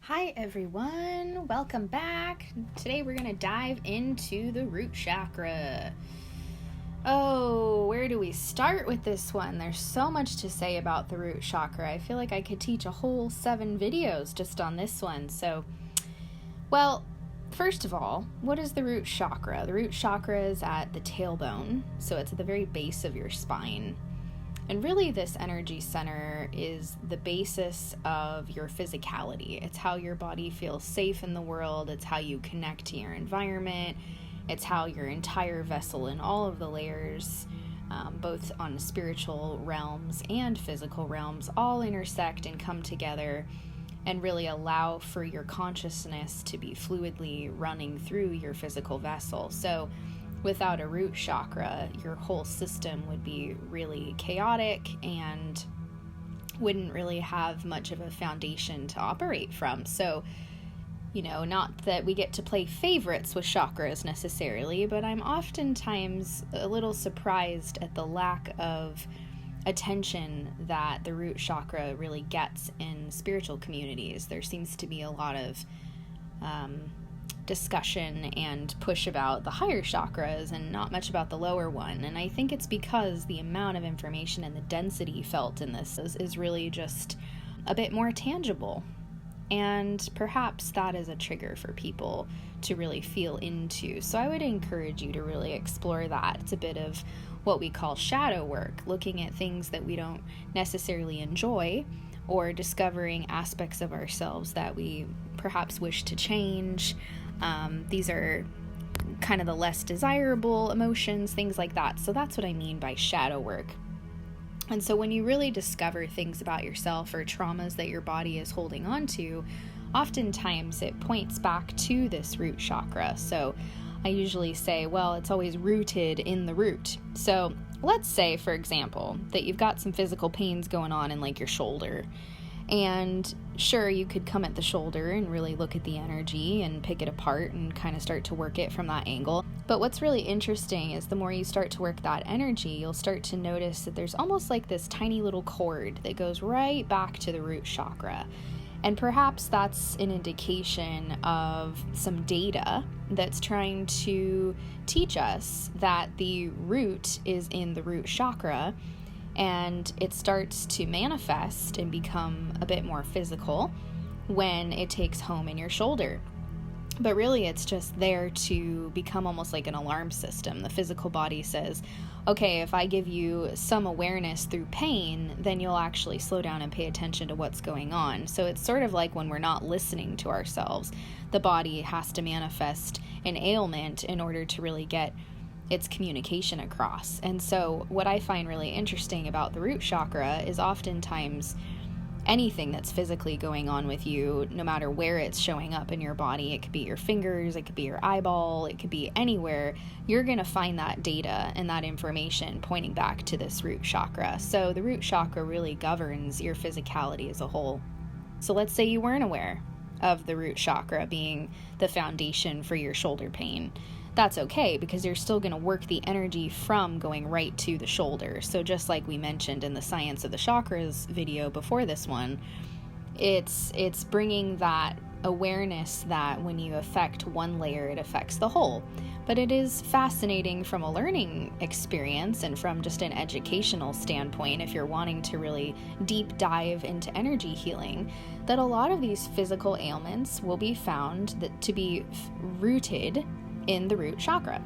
Hi everyone, welcome back. Today we're going to dive into the root chakra. Oh, where do we start with this one? There's so much to say about the root chakra. I feel like I could teach a whole 7 videos just on this one. Well, first of all, what is the root chakra? The root chakra is at the tailbone, so it's at the very base of your spine. And really, this energy center is the basis of your physicality. It's how your body feels safe in the world. It's how you connect to your environment. It's how your entire vessel and all of the layers, both on spiritual realms and physical realms, all intersect and come together and really allow for your consciousness to be fluidly running through your physical vessel. So without a root chakra, your whole system would be really chaotic and wouldn't really have much of a foundation to operate from. So, not that we get to play favorites with chakras necessarily, but I'm oftentimes a little surprised at the lack of attention that the root chakra really gets in spiritual communities. There seems to be a lot of discussion and push about the higher chakras and not much about the lower one. And I think it's because the amount of information and the density felt in this is really just a bit more tangible. And perhaps that is a trigger for people to really feel into. So I would encourage you to really explore that. It's a bit of what we call shadow work, looking at things that we don't necessarily enjoy, or discovering aspects of ourselves that we perhaps wish to change. These are kind of the less desirable emotions, things like that. So that's what I mean by shadow work. And so when you really discover things about yourself or traumas that your body is holding on to, oftentimes it points back to this root chakra. So I usually say, well, it's always rooted in the root. So let's say, for example, that you've got some physical pains going on in like your shoulder. And sure, you could come at the shoulder and really look at the energy and pick it apart and kind of start to work it from that angle. But what's really interesting is the more you start to work that energy, you'll start to notice that there's almost like this tiny little cord that goes right back to the root chakra. And perhaps that's an indication of some data that's trying to teach us that the root is in the root chakra, and it starts to manifest and become a bit more physical when it takes home in your shoulder. But really, it's just there to become almost like an alarm system. The physical body says, okay, if I give you some awareness through pain, then you'll actually slow down and pay attention to what's going on. So it's sort of like when we're not listening to ourselves, the body has to manifest an ailment in order to really get its communication across. And so what I find really interesting about the root chakra is oftentimes anything that's physically going on with you, no matter where it's showing up in your body, it could be your fingers, it could be your eyeball, it could be anywhere, you're going to find that data and that information pointing back to this root chakra. So the root chakra really governs your physicality as a whole. So let's say you weren't aware of the root chakra being the foundation for your shoulder pain. That's okay, because you're still going to work the energy from going right to the shoulder. So just like we mentioned in the Science of the Chakras video before this one, it's bringing that awareness that when you affect one layer, it affects the whole. But it is fascinating from a learning experience and from just an educational standpoint, if you're wanting to really deep dive into energy healing, that a lot of these physical ailments will be found to be rooted in the root chakra.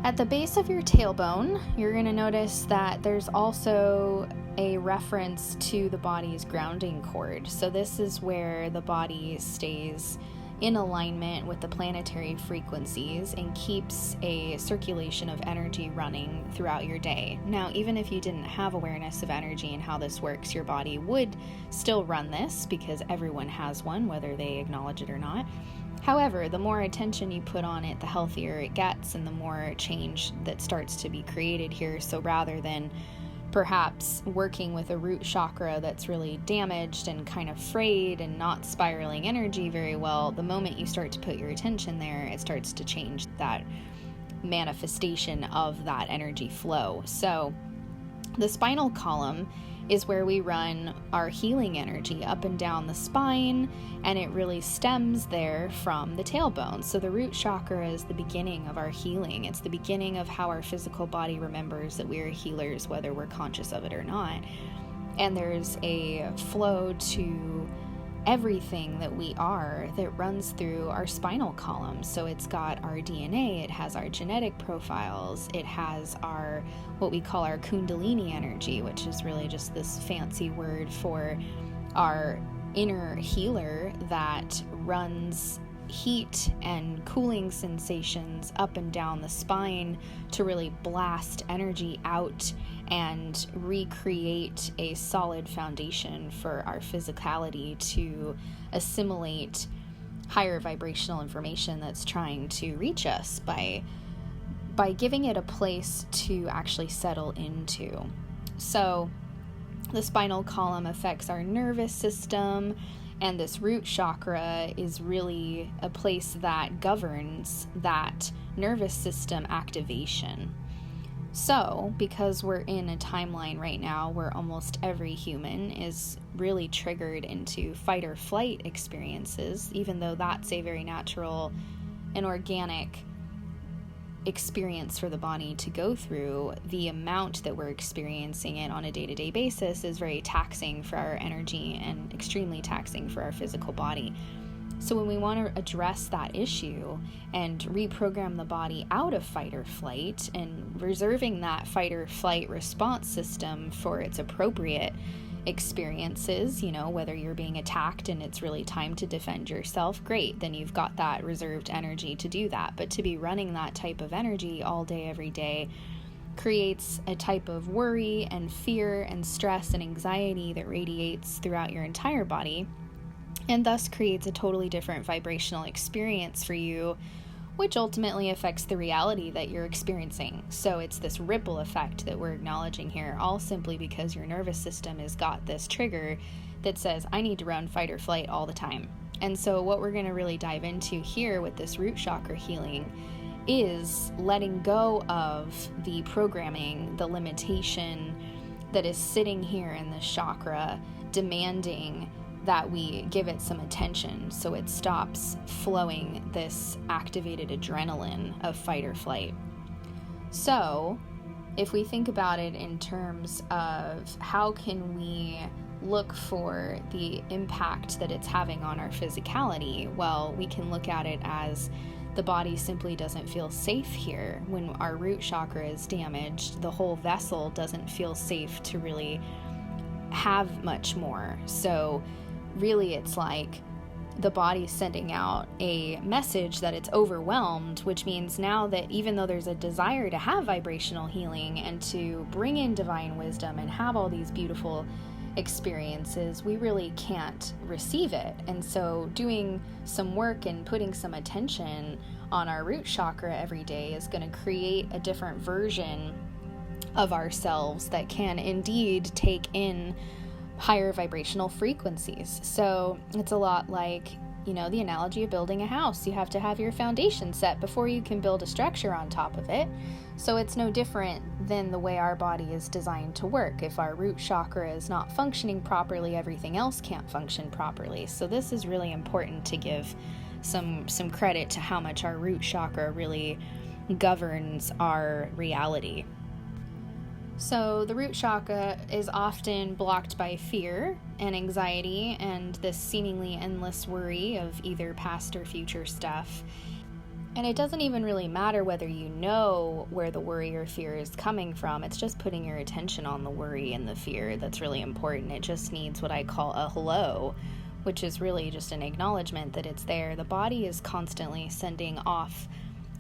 At the base of your tailbone, you're going to notice that there's also a reference to the body's grounding cord. So this is where the body stays in alignment with the planetary frequencies and keeps a circulation of energy running throughout your day. Now, even if you didn't have awareness of energy and how this works, your body would still run this because everyone has one, whether they acknowledge it or not. However, the more attention you put on it, the healthier it gets and the more change that starts to be created here. So rather than perhaps working with a root chakra that's really damaged and kind of frayed and not spiraling energy very well, the moment you start to put your attention there, it starts to change that manifestation of that energy flow. So the spinal column is where we run our healing energy up and down the spine, and it really stems there from the tailbone. So the root chakra is the beginning of our healing. It's the beginning of how our physical body remembers that we are healers, whether we're conscious of it or not. And there's a flow to everything that we are that runs through our spinal column. So it's got our DNA, it has our genetic profiles, it has our what we call our kundalini energy, which is really just this fancy word for our inner healer that runs heat and cooling sensations up and down the spine to really blast energy out and recreate a solid foundation for our physicality to assimilate higher vibrational information that's trying to reach us by giving it a place to actually settle into. So the spinal column affects our nervous system, and this root chakra is really a place that governs that nervous system activation. So, because we're in a timeline right now where almost every human is really triggered into fight or flight experiences, even though that's a very natural and organic experience for the body to go through, the amount that we're experiencing it on a day-to-day basis is very taxing for our energy and extremely taxing for our physical body. So when we want to address that issue and reprogram the body out of fight or flight and reserving that fight or flight response system for its appropriate experiences, whether you're being attacked and it's really time to defend yourself, great, then you've got that reserved energy to do that. But to be running that type of energy all day, every day, creates a type of worry and fear and stress and anxiety that radiates throughout your entire body, and thus creates a totally different vibrational experience for you, which ultimately affects the reality that you're experiencing. So it's this ripple effect that we're acknowledging here, all simply because your nervous system has got this trigger that says, I need to run fight or flight all the time. And so what we're going to really dive into here with this root chakra healing is letting go of the programming, the limitation that is sitting here in this chakra, demanding that we give it some attention so it stops flowing this activated adrenaline of fight or flight. So if we think about it in terms of how can we look for the impact that it's having on our physicality, well, we can look at it as the body simply doesn't feel safe here. When our root chakra is damaged, the whole vessel doesn't feel safe to really have much more. So really, it's like the body's sending out a message that it's overwhelmed, which means now that even though there's a desire to have vibrational healing and to bring in divine wisdom and have all these beautiful experiences, we really can't receive it. And so doing some work and putting some attention on our root chakra every day is going to create a different version of ourselves that can indeed take in higher vibrational frequencies. So it's a lot like, the analogy of building a house. You have to have your foundation set before you can build a structure on top of it. So it's no different than the way our body is designed to work. If our root chakra is not functioning properly, everything else can't function properly. So this is really important to give some credit to how much our root chakra really governs our reality. So the root chakra is often blocked by fear and anxiety and this seemingly endless worry of either past or future stuff. And it doesn't even really matter whether you know where the worry or fear is coming from. It's just putting your attention on the worry and the fear that's really important. It just needs what I call a hello, which is really just an acknowledgement that it's there. The body is constantly sending off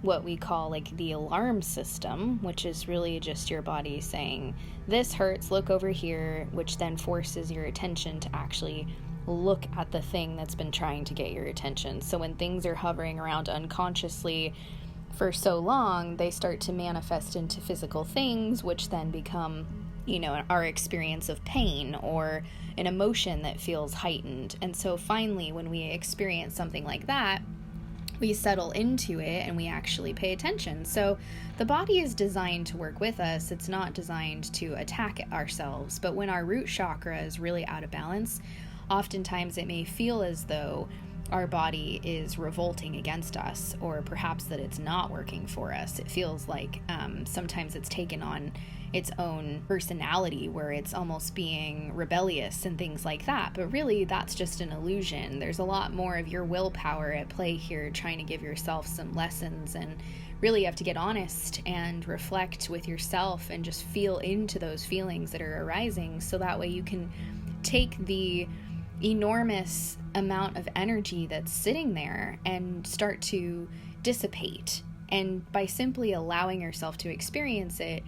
what we call like the alarm system, which is really just your body saying, this hurts, look over here, which then forces your attention to actually look at the thing that's been trying to get your attention. So when things are hovering around unconsciously for so long, they start to manifest into physical things, which then become, our experience of pain or an emotion that feels heightened. And so finally, when we experience something like that, we settle into it and we actually pay attention. So the body is designed to work with us. It's not designed to attack ourselves. But when our root chakra is really out of balance, oftentimes it may feel as though our body is revolting against us, or perhaps that it's not working for us. It feels like sometimes it's taken on its own personality, where it's almost being rebellious and things like that. But really, that's just an illusion. There's a lot more of your willpower at play here, trying to give yourself some lessons, and really you have to get honest and reflect with yourself and just feel into those feelings that are arising, so that way you can take the enormous amount of energy that's sitting there and start to dissipate. And by simply allowing yourself to experience it,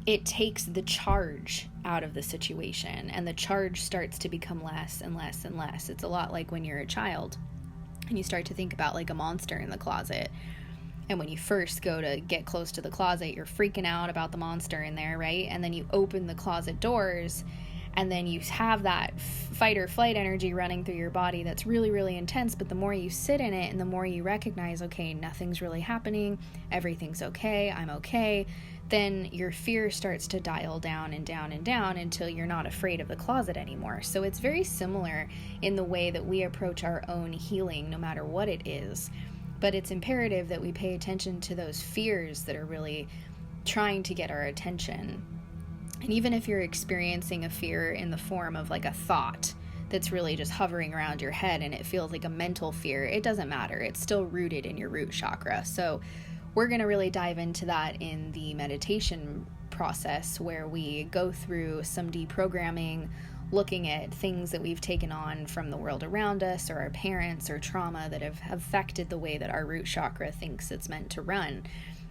it takes the charge out of the situation, and the charge starts to become less and less and less. It's a lot like when you're a child and you start to think about like a monster in the closet. And when you first go to get close to the closet, you're freaking out about the monster in there, right? And then you open the closet doors, and then you have that fight or flight energy running through your body that's really, really intense. But the more you sit in it and the more you recognize, okay, nothing's really happening, everything's okay, I'm okay, then your fear starts to dial down and down and down until you're not afraid of the closet anymore. So it's very similar in the way that we approach our own healing, no matter what it is. But it's imperative that we pay attention to those fears that are really trying to get our attention. And even if you're experiencing a fear in the form of like a thought that's really just hovering around your head and it feels like a mental fear, it doesn't matter. It's still rooted in your root chakra. So we're going to really dive into that in the meditation process, where we go through some deprogramming, looking at things that we've taken on from the world around us, or our parents, or trauma that have affected the way that our root chakra thinks it's meant to run.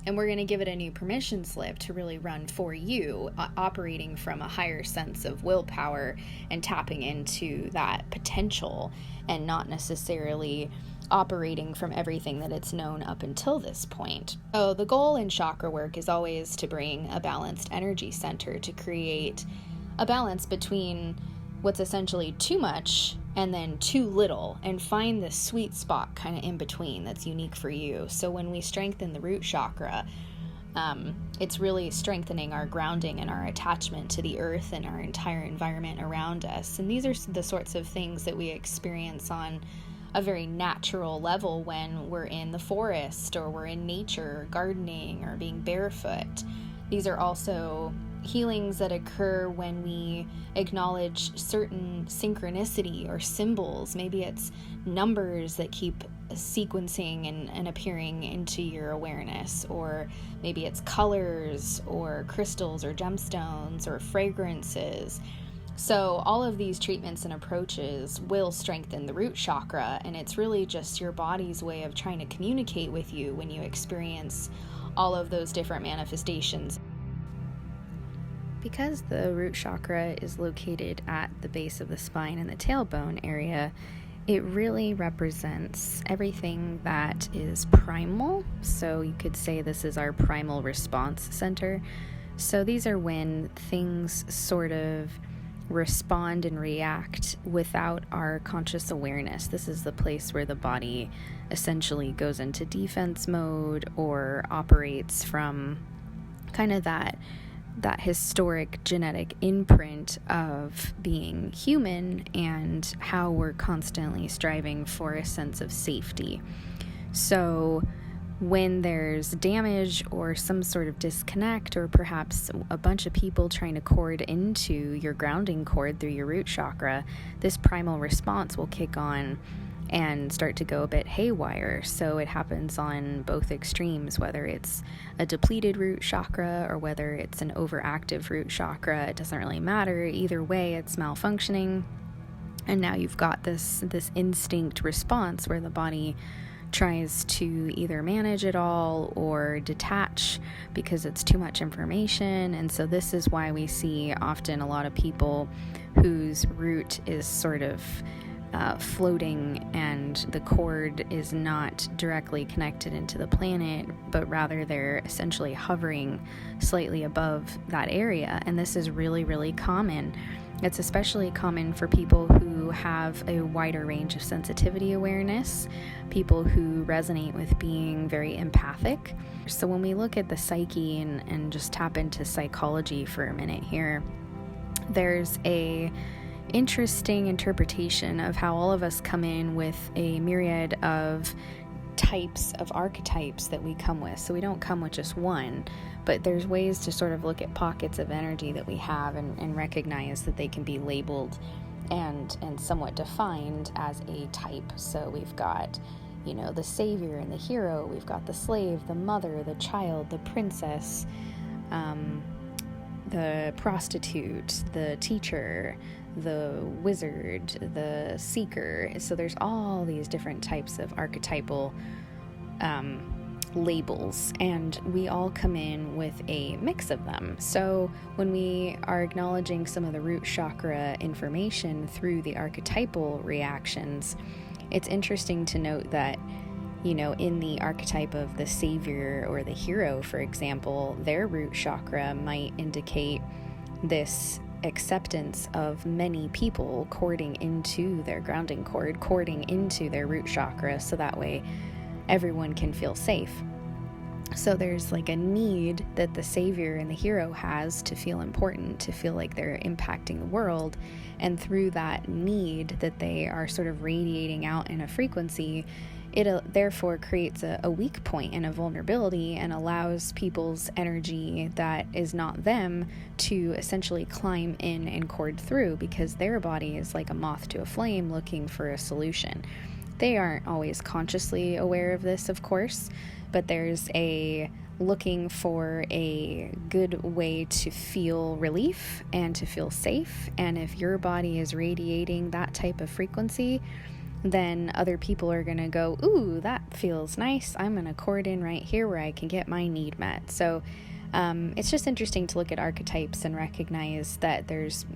And we're going to give it a new permission slip to really run for you, operating from a higher sense of willpower and tapping into that potential, and not necessarily operating from everything that it's known up until this point. So the goal in chakra work is always to bring a balanced energy center, to create a balance between what's essentially too much and then too little, and find the sweet spot kind of in between that's unique for you. So when we strengthen the root chakra, it's really strengthening our grounding and our attachment to the earth and our entire environment around us. And these are the sorts of things that we experience on a very natural level when we're in the forest, or we're in nature, gardening, or being barefoot. These are also healings that occur when we acknowledge certain synchronicity or symbols. Maybe it's numbers that keep sequencing and appearing into your awareness, or maybe it's colors or crystals or gemstones or fragrances. So all of these treatments and approaches will strengthen the root chakra, and it's really just your body's way of trying to communicate with you when you experience all of those different manifestations. Because the root chakra is located at the base of the spine and the tailbone area, it really represents everything that is primal. So you could say this is our primal response center. So these are when things sort of respond and react without our conscious awareness. This is the place where the body essentially goes into defense mode, or operates from kind of that historic genetic imprint of being human, and how we're constantly striving for a sense of safety. So when there's damage or some sort of disconnect, or perhaps a bunch of people trying to cord into your grounding cord through your root chakra, this primal response will kick on and start to go a bit haywire. So it happens on both extremes, whether it's a depleted root chakra or whether it's an overactive root chakra. It doesn't really matter. Either way, it's malfunctioning. And now you've got this instinct response where the body tries to either manage it all or detach because it's too much information. And so this is why we see often a lot of people whose root is sort of floating, and the cord is not directly connected into the planet, but rather they're essentially hovering slightly above that area. And this is really, really common. It's especially common for people who who have a wider range of sensitivity awareness, people who resonate with being very empathic. So when we look at the psyche and just tap into psychology for a minute here, there's a interesting interpretation of how all of us come in with a myriad of types of archetypes that we come with. So we don't come with just one, but there's ways to sort of look at pockets of energy that we have and recognize that they can be labeled and somewhat defined as a type. So we've got, the savior and the hero, we've got the slave, the mother, the child, the princess, the prostitute, the teacher, the wizard, the seeker. So there's all these different types of archetypal labels, and we all come in with a mix of them. So when we are acknowledging some of the root chakra information through the archetypal reactions, it's interesting to note that, in the archetype of the savior or the hero, for example, their root chakra might indicate this acceptance of many people cording into their grounding cord, cording into their root chakra, so that way everyone can feel safe. So there's like a need that the savior and the hero has to feel important, to feel like they're impacting the world, and through that need that they are sort of radiating out in a frequency, it therefore creates a weak point and a vulnerability and allows people's energy that is not them to essentially climb in and cord through, because their body is like a moth to a flame looking for a solution. They aren't always consciously aware of this, of course, but there's a looking for a good way to feel relief and to feel safe. And if your body is radiating that type of frequency, then other people are going to go, ooh, that feels nice. I'm going to cord in right here where I can get my need met. So it's just interesting to look at archetypes and recognize that there's,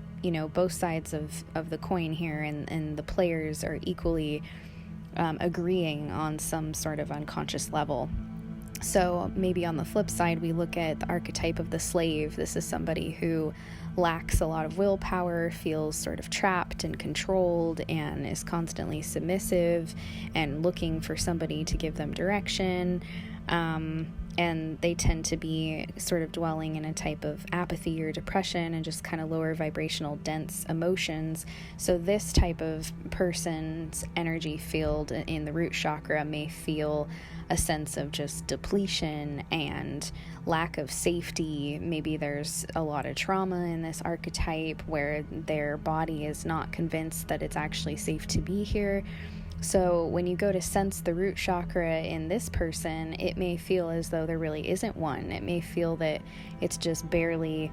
both sides of the coin here, and the players are equally agreeing on some sort of unconscious level. So maybe on the flip side, we look at the archetype of the slave. This is somebody who lacks a lot of willpower, feels sort of trapped and controlled, and is constantly submissive and looking for somebody to give them direction. And they tend to be sort of dwelling in a type of apathy or depression and just kind of lower vibrational, dense emotions. So this type of person's energy field in the root chakra may feel a sense of just depletion and lack of safety. Maybe there's a lot of trauma in this archetype where their body is not convinced that it's actually safe to be here. So when you go to sense the root chakra in this person, it may feel as though there really isn't one. It may feel that it's just barely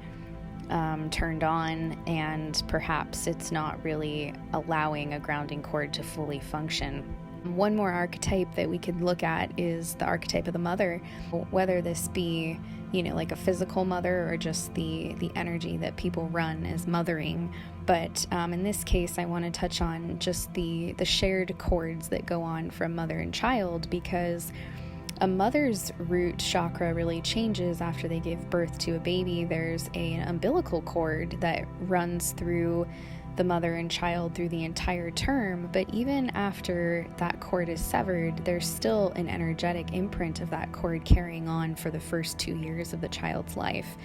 turned on, and perhaps it's not really allowing a grounding cord to fully function. One more archetype that we could look at is the archetype of the mother, whether this be, like a physical mother or just the energy that people run as mothering. But in this case, I want to touch on just the shared cords that go on from mother and child, because a mother's root chakra really changes after they give birth to a baby. There's an umbilical cord that runs through the mother and child through the entire term, but even after that cord is severed, there's still an energetic imprint of that cord carrying on for the first 2 years of the child's life.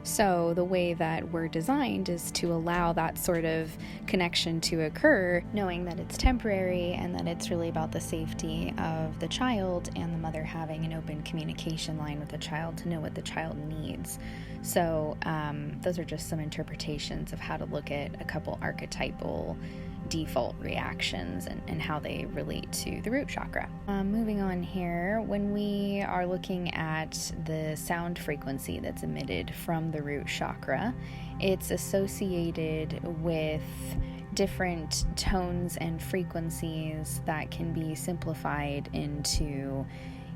So the way that we're designed is to allow that sort of connection to occur, knowing that it's temporary and that it's really about the safety of the child and the mother having an open communication line with the child to know what the child needs. So those are just some interpretations of how to look at a couple archetypal default reactions and how they relate to the root chakra. Moving on here, when we are looking at the sound frequency that's emitted from the root chakra, it's associated with different tones and frequencies that can be simplified into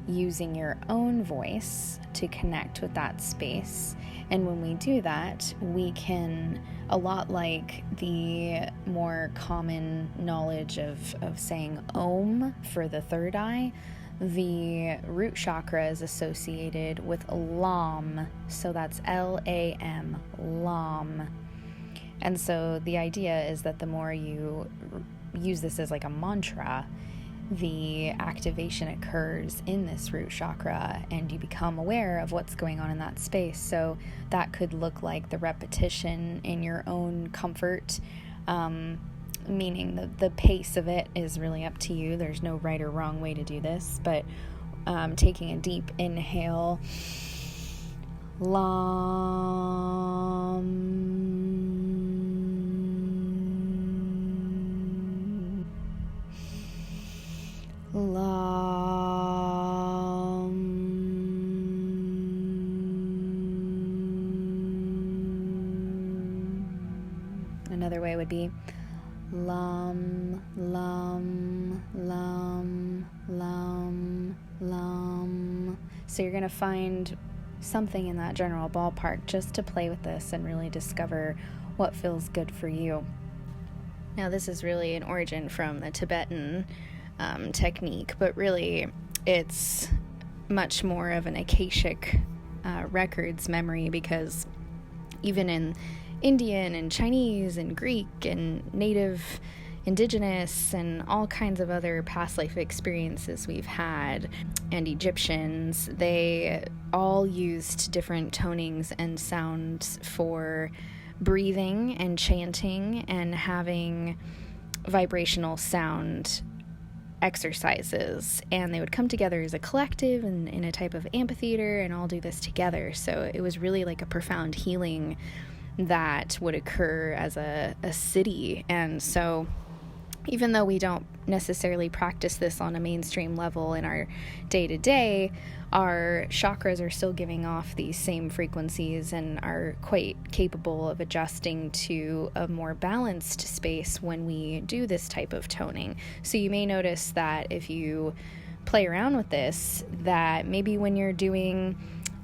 using your own voice to connect with that space. And when we do that, we can, a lot like the more common knowledge of saying Om for the third eye, the root chakra is associated with Lam. So that's Lam, Lam. And so the idea is that the more you use this as like a mantra, the activation occurs in this root chakra and you become aware of what's going on in that space. So that could look like the repetition in your own comfort, meaning the pace of it is really up to you. There's no right or wrong way to do this, but taking a deep inhale, Another way would be lum, lum, lum, lum, lum. So you're going to find something in that general ballpark just to play with this and really discover what feels good for you. Now, this is really an origin from the Tibetan technique, but really it's much more of an Akashic records memory, because even in Indian and Chinese and Greek and native indigenous and all kinds of other past life experiences we've had, and Egyptians, they all used different tonings and sounds for breathing and chanting and having vibrational sound exercises, and they would come together as a collective and in a type of amphitheater and all do this together. So it was really like a profound healing that would occur as a city. And so even though we don't necessarily practice this on a mainstream level in our day-to-day, our chakras are still giving off these same frequencies and are quite capable of adjusting to a more balanced space when we do this type of toning. So you may notice that if you play around with this, that maybe when you're doing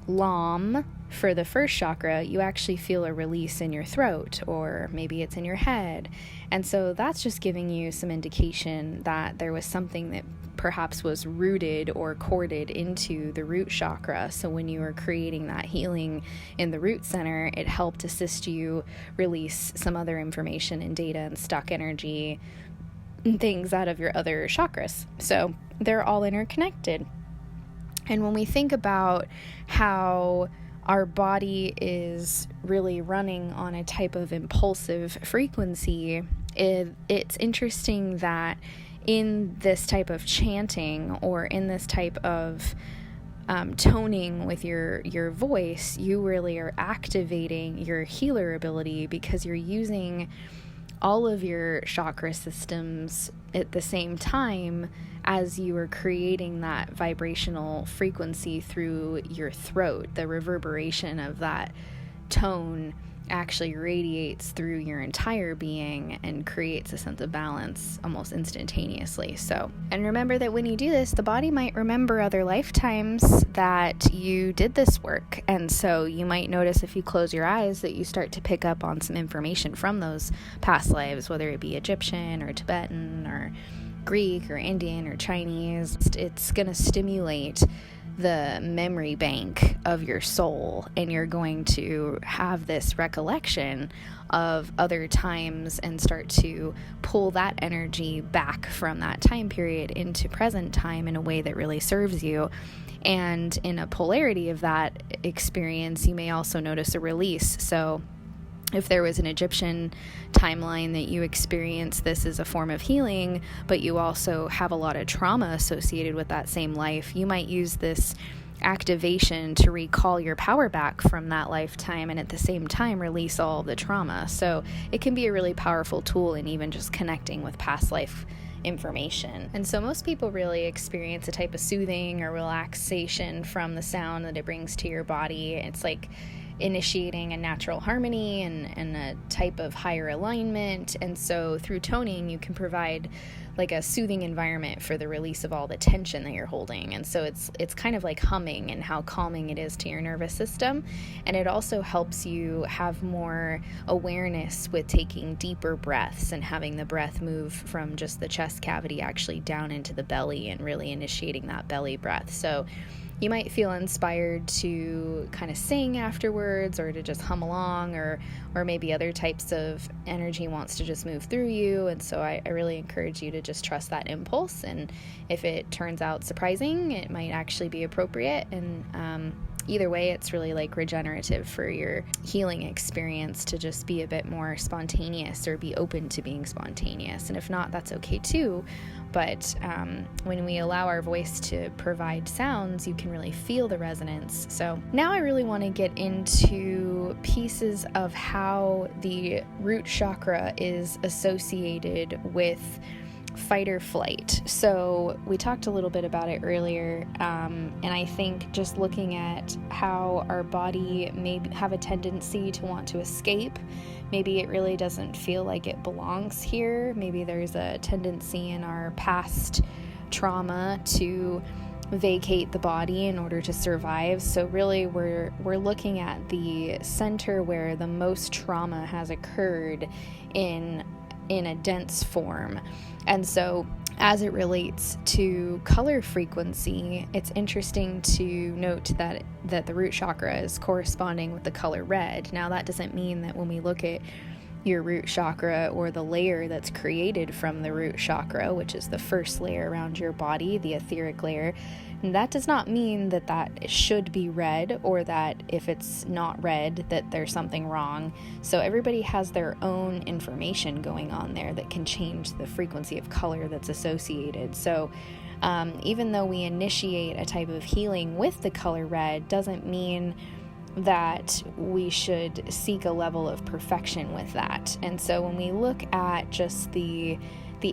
Lam for the first chakra, you actually feel a release in your throat, or maybe it's in your head. And so that's just giving you some indication that there was something that perhaps was rooted or corded into the root chakra. So when you were creating that healing in the root center, it helped assist you release some other information and data and stuck energy and things out of your other chakras. So they're all interconnected. And when we think about how our body is really running on a type of impulsive frequency, it's interesting that in this type of chanting or in this type of toning with your voice, you really are activating your healer ability, because you're using all of your chakra systems at the same time as you are creating that vibrational frequency through your throat. The reverberation of that tone actually radiates through your entire being and creates a sense of balance almost instantaneously. So, and remember that when you do this, the body might remember other lifetimes that you did this work. And so you might notice if you close your eyes that you start to pick up on some information from those past lives, whether it be Egyptian or Tibetan or Greek or Indian or Chinese. It's going to stimulate the memory bank of your soul, and you're going to have this recollection of other times and start to pull that energy back from that time period into present time in a way that really serves you. And in a polarity of that experience, you may also notice a release. So if there was an Egyptian timeline that you experienced this as a form of healing, but you also have a lot of trauma associated with that same life, you might use this activation to recall your power back from that lifetime and at the same time release all the trauma. So it can be a really powerful tool in even just connecting with past life information. And so most people really experience a type of soothing or relaxation from the sound that it brings to your body. It's like initiating a natural harmony and a type of higher alignment. And so through toning, you can provide like a soothing environment for the release of all the tension that you're holding. And so it's kind of like humming and how calming it is to your nervous system. And it also helps you have more awareness with taking deeper breaths and having the breath move from just the chest cavity actually down into the belly and really initiating that belly breath. So you might feel inspired to kind of sing afterwards, or to just hum along, or maybe other types of energy wants to just move through you. And so I really encourage you to just trust that impulse. And if it turns out surprising, it might actually be appropriate. And either way, it's really like regenerative for your healing experience to just be a bit more spontaneous, or be open to being spontaneous. And if not, that's okay too. But when we allow our voice to provide sounds, you can really feel the resonance. So now I really want to get into pieces of how the root chakra is associated with fight or flight. So we talked a little bit about it earlier, and I think just looking at how our body may have a tendency to want to escape. Maybe it really doesn't feel like it belongs here. Maybe there's a tendency in our past trauma to vacate the body in order to survive. So really we're looking at the center where the most trauma has occurred in a dense form. And so as it relates to color frequency, it's interesting to note that the root chakra is corresponding with the color red. Now, that doesn't mean that when we look at your root chakra, or the layer that's created from the root chakra, which is the first layer around your body, the etheric layer, and that does not mean that should be red, or that if it's not red, that there's something wrong. So everybody has their own information going on there that can change the frequency of color that's associated. So even though we initiate a type of healing with the color red, doesn't mean that we should seek a level of perfection with that. And so when we look at just the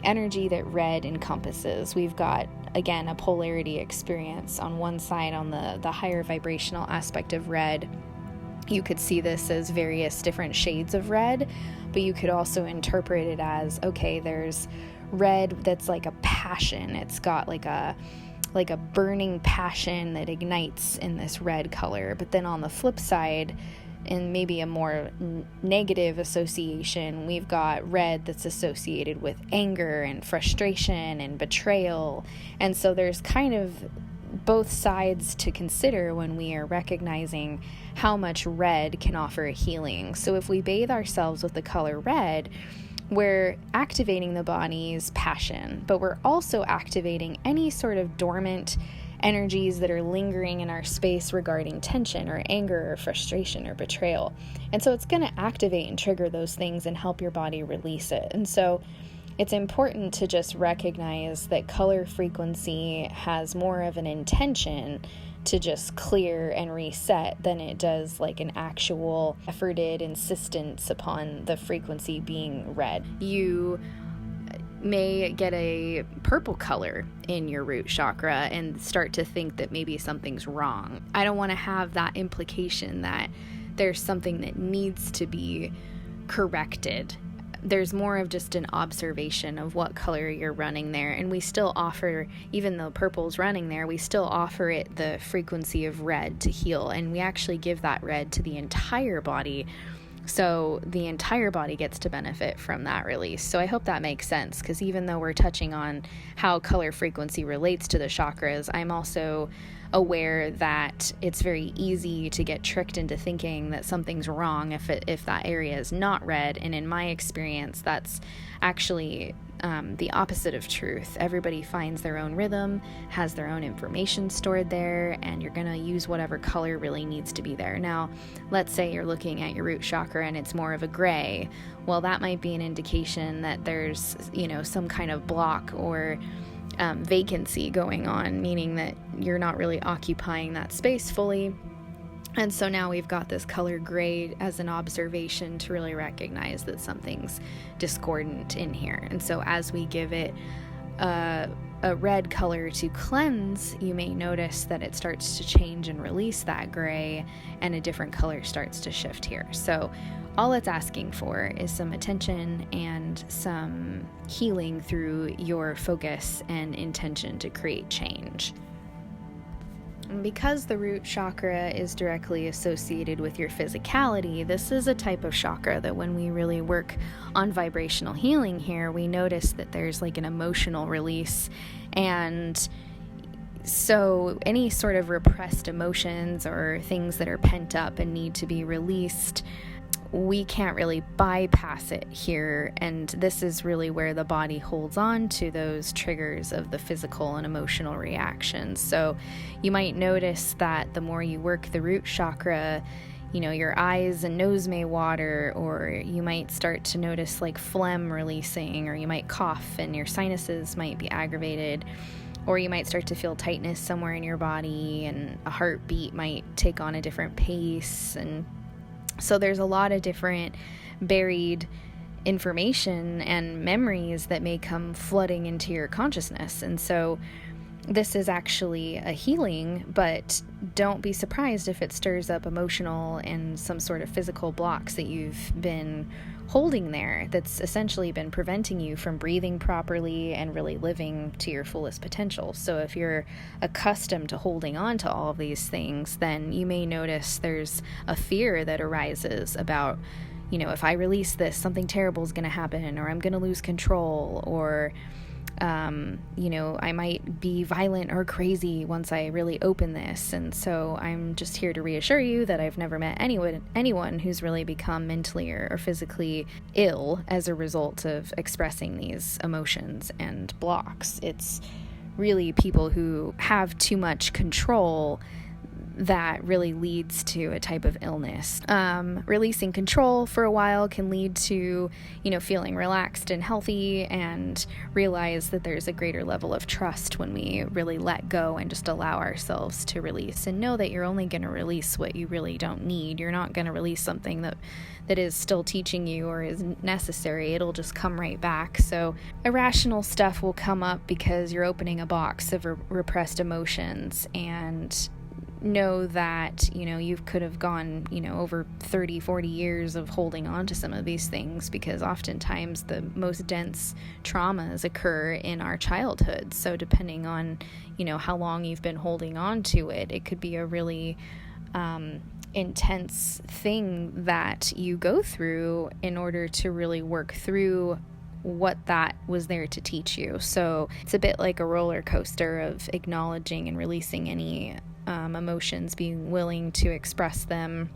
energy that red encompasses, we've got, again, a polarity experience. On one side, on the higher vibrational aspect of red, you could see this as various different shades of red, but you could also interpret it as, okay, there's red that's like a passion. It's got like a burning passion that ignites in this red color. But then on the flip side, in maybe a more negative association, we've got red that's associated with anger and frustration and betrayal. And so there's kind of both sides to consider when we are recognizing how much red can offer a healing. So if we bathe ourselves with the color red, we're activating the body's passion, but we're also activating any sort of dormant energies that are lingering in our space regarding tension or anger or frustration or betrayal. And so it's going to activate and trigger those things and help your body release it. And so it's important to just recognize that color frequency has more of an intention to just clear and reset than it does like an actual efforted insistence upon the frequency being red. You may get a purple color in your root chakra and start to think that maybe something's wrong. I don't want to have that implication that there's something that needs to be corrected. There's more of just an observation of what color you're running there. And we still offer, even though purple's running there, we still offer it the frequency of red to heal. And we actually give that red to the entire body. So the entire body gets to benefit from that release. So I hope that makes sense, because even though we're touching on how color frequency relates to the chakras, I'm also aware that it's very easy to get tricked into thinking that something's wrong if that area is not red. And in my experience, that's actually the opposite of truth. Everybody finds their own rhythm, has their own information stored there, and you're going to use whatever color really needs to be there. Now, let's say you're looking at your root chakra and it's more of a gray. Well, that might be an indication that there's, some kind of block or vacancy going on, meaning that you're not really occupying that space fully. And so now we've got this color gray as an observation to really recognize that something's discordant in here. And so as we give it a red color to cleanse, you may notice that it starts to change and release that gray, and a different color starts to shift here. So all it's asking for is some attention and some healing through your focus and intention to create change. And because the root chakra is directly associated with your physicality, this is a type of chakra that when we really work on vibrational healing here, we notice that there's like an emotional release. And So any sort of repressed emotions or things that are pent up and need to be released, we can't really bypass it here, and this is really where the body holds on to those triggers of the physical and emotional reactions. So you might notice that the more you work the root chakra, your eyes and nose may water, or you might start to notice like phlegm releasing, or you might cough and your sinuses might be aggravated, or you might start to feel tightness somewhere in your body, and a heartbeat might take on a different pace. And so there's a lot of different buried information and memories that may come flooding into your consciousness. And so this is actually a healing, but don't be surprised if it stirs up emotional and some sort of physical blocks that you've been holding there that's essentially been preventing you from breathing properly and really living to your fullest potential. So if you're accustomed to holding on to all of these things, then you may notice there's a fear that arises about, if I release this, something terrible is going to happen, or I'm going to lose control, or I might be violent or crazy once I really open this. And so I'm just here to reassure you that I've never met anyone who's really become mentally or physically ill as a result of expressing these emotions and blocks. It's really people who have too much control that really leads to a type of illness. Releasing control for a while can lead to, feeling relaxed and healthy, and realize that there's a greater level of trust when we really let go and just allow ourselves to release, and know that you're only going to release what you really don't need. You're not going to release something that is still teaching you or is necessary. It'll just come right back. So irrational stuff will come up because you're opening a box of repressed emotions, and know that, you could have gone, over 30, 40 years of holding on to some of these things, because oftentimes the most dense traumas occur in our childhood. So depending on, how long you've been holding on to it, it could be a really intense thing that you go through in order to really work through what that was there to teach you. So it's a bit like a roller coaster of acknowledging and releasing any emotions, being willing to express them.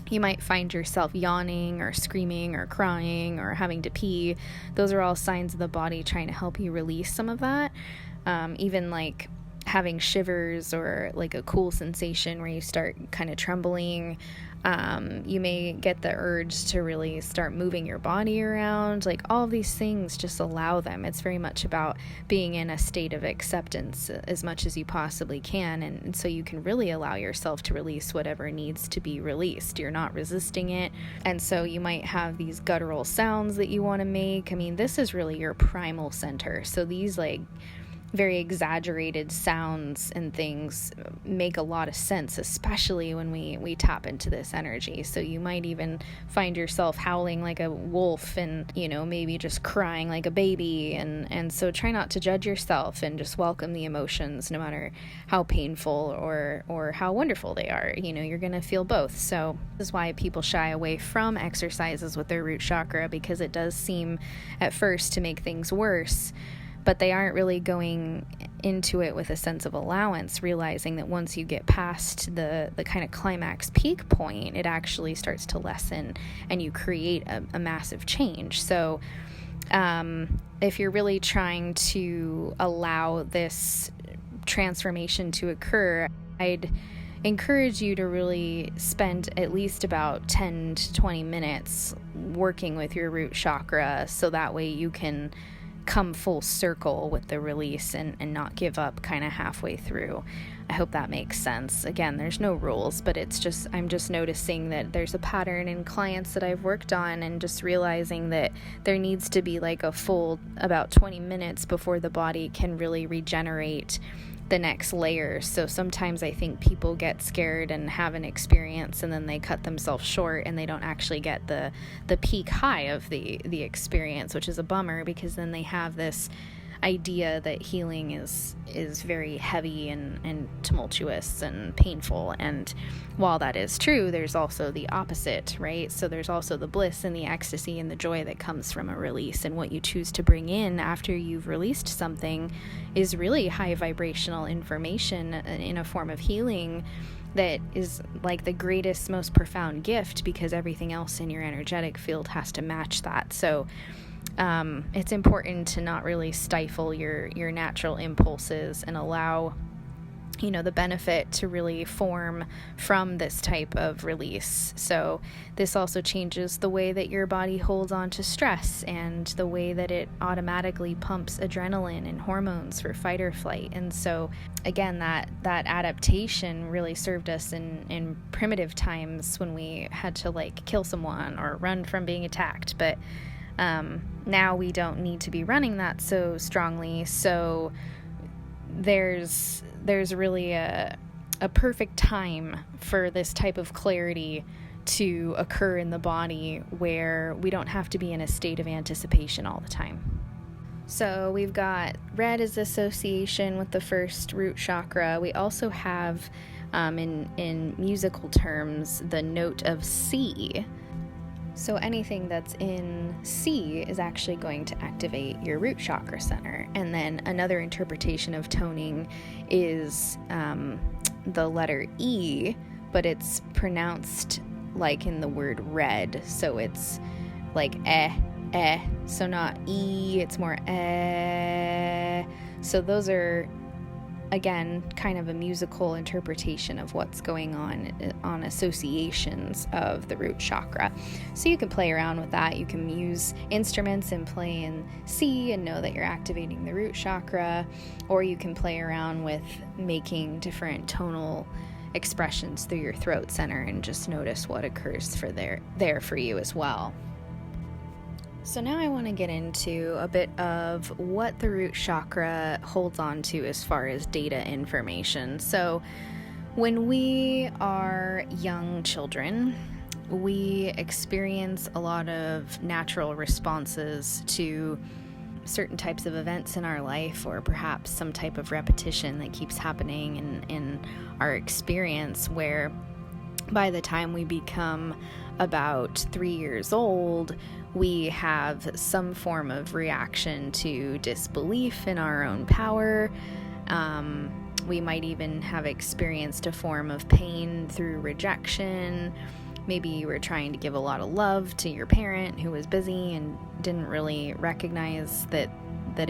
You might find yourself yawning or screaming or crying or having to pee. Those are all signs of the body trying to help you release some of that. Even like having shivers or like a cool sensation where you start kind of trembling. You may get the urge to really start moving your body around. Like all of these things, just allow them. It's very much about being in a state of acceptance as much as you possibly can. And so you can really allow yourself to release whatever needs to be released. You're not resisting it. And so you might have these guttural sounds that you want to make. I mean, this is really your primal center. So these like very exaggerated sounds and things make a lot of sense, especially when we tap into this energy. So you might even find yourself howling like a wolf and, maybe just crying like a baby. And so try not to judge yourself and just welcome the emotions, no matter how painful or how wonderful they are. You're going to feel both. So this is why people shy away from exercises with their root chakra, because it does seem at first to make things worse. But they aren't really going into it with a sense of allowance, realizing that once you get past the kind of climax peak point, it actually starts to lessen and you create a massive change. So if you're really trying to allow this transformation to occur, I'd encourage you to really spend at least about 10 to 20 minutes working with your root chakra, so that way you can come full circle with the release and not give up kind of halfway through. I hope that makes sense. Again, there's no rules, but I'm just noticing that there's a pattern in clients that I've worked on, and just realizing that there needs to be like a full about 20 minutes before the body can really regenerate the next layer. So sometimes I think people get scared and have an experience, and then they cut themselves short and they don't actually get the peak high of the experience, which is a bummer, because then they have this idea that healing is very heavy and tumultuous and painful. And while that is true, there's also the opposite, right? So there's also the bliss and the ecstasy and the joy that comes from a release. And what you choose to bring in after you've released something is really high vibrational information in a form of healing that is like the greatest, most profound gift, because everything else in your energetic field has to match that. So it's important to not really stifle your natural impulses and allow, the benefit to really form from this type of release. So this also changes the way that your body holds on to stress and the way that it automatically pumps adrenaline and hormones for fight or flight. And so again, that adaptation really served us in primitive times when we had to like kill someone or run from being attacked. But now we don't need to be running that so strongly. So there's really a perfect time for this type of clarity to occur in the body, where we don't have to be in a state of anticipation all the time. So we've got red as association with the first root chakra. We also have, in musical terms, the note of C. So anything that's in C is actually going to activate your root chakra center. And then another interpretation of toning is the letter E, but it's pronounced like in the word red. So it's like so not E, it's more So those are, again, kind of a musical interpretation of what's going on associations of the root chakra. So you can play around with that. You can use instruments and play in C and know that you're activating the root chakra, or you can play around with making different tonal expressions through your throat center and just notice what occurs for there for you as well. So now I want to get into a bit of what the root chakra holds on to as far as data information. So when we are young children, we experience a lot of natural responses to certain types of events in our life, or perhaps some type of repetition that keeps happening in our experience, where by the time we become about 3 years old, we have some form of reaction to disbelief in our own power. We might even have experienced a form of pain through rejection. Maybe you were trying to give a lot of love to your parent who was busy and didn't really recognize that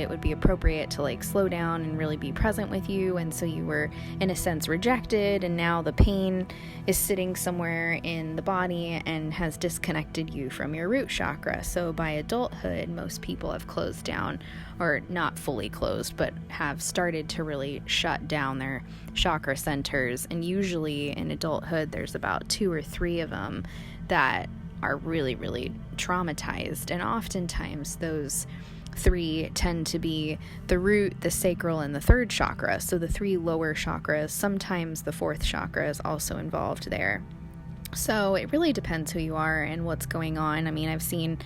it would be appropriate to like slow down and really be present with you, and so you were in a sense rejected, and now the pain is sitting somewhere in the body and has disconnected you from your root chakra. So by adulthood, most people have closed down, or not fully closed, but have started to really shut down their chakra centers. And usually in adulthood, there's about 2 or 3 of them that are really, really traumatized, and oftentimes those 3 tend to be the root, the sacral, and the 3rd chakra. So the 3 lower chakras, sometimes the 4th chakra is also involved there. So it really depends who you are and what's going on. I mean, I've seen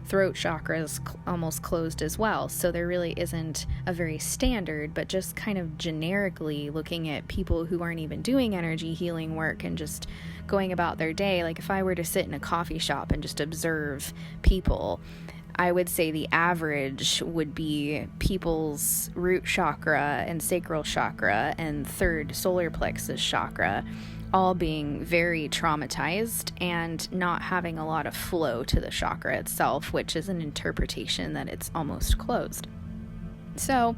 throat chakras almost closed as well. So there really isn't a very standard, but just kind of generically looking at people who aren't even doing energy healing work and just going about their day. Like if I were to sit in a coffee shop and just observe people, I would say the average would be people's root chakra and sacral chakra and 3rd solar plexus chakra all being very traumatized and not having a lot of flow to the chakra itself, which is an interpretation that it's almost closed. So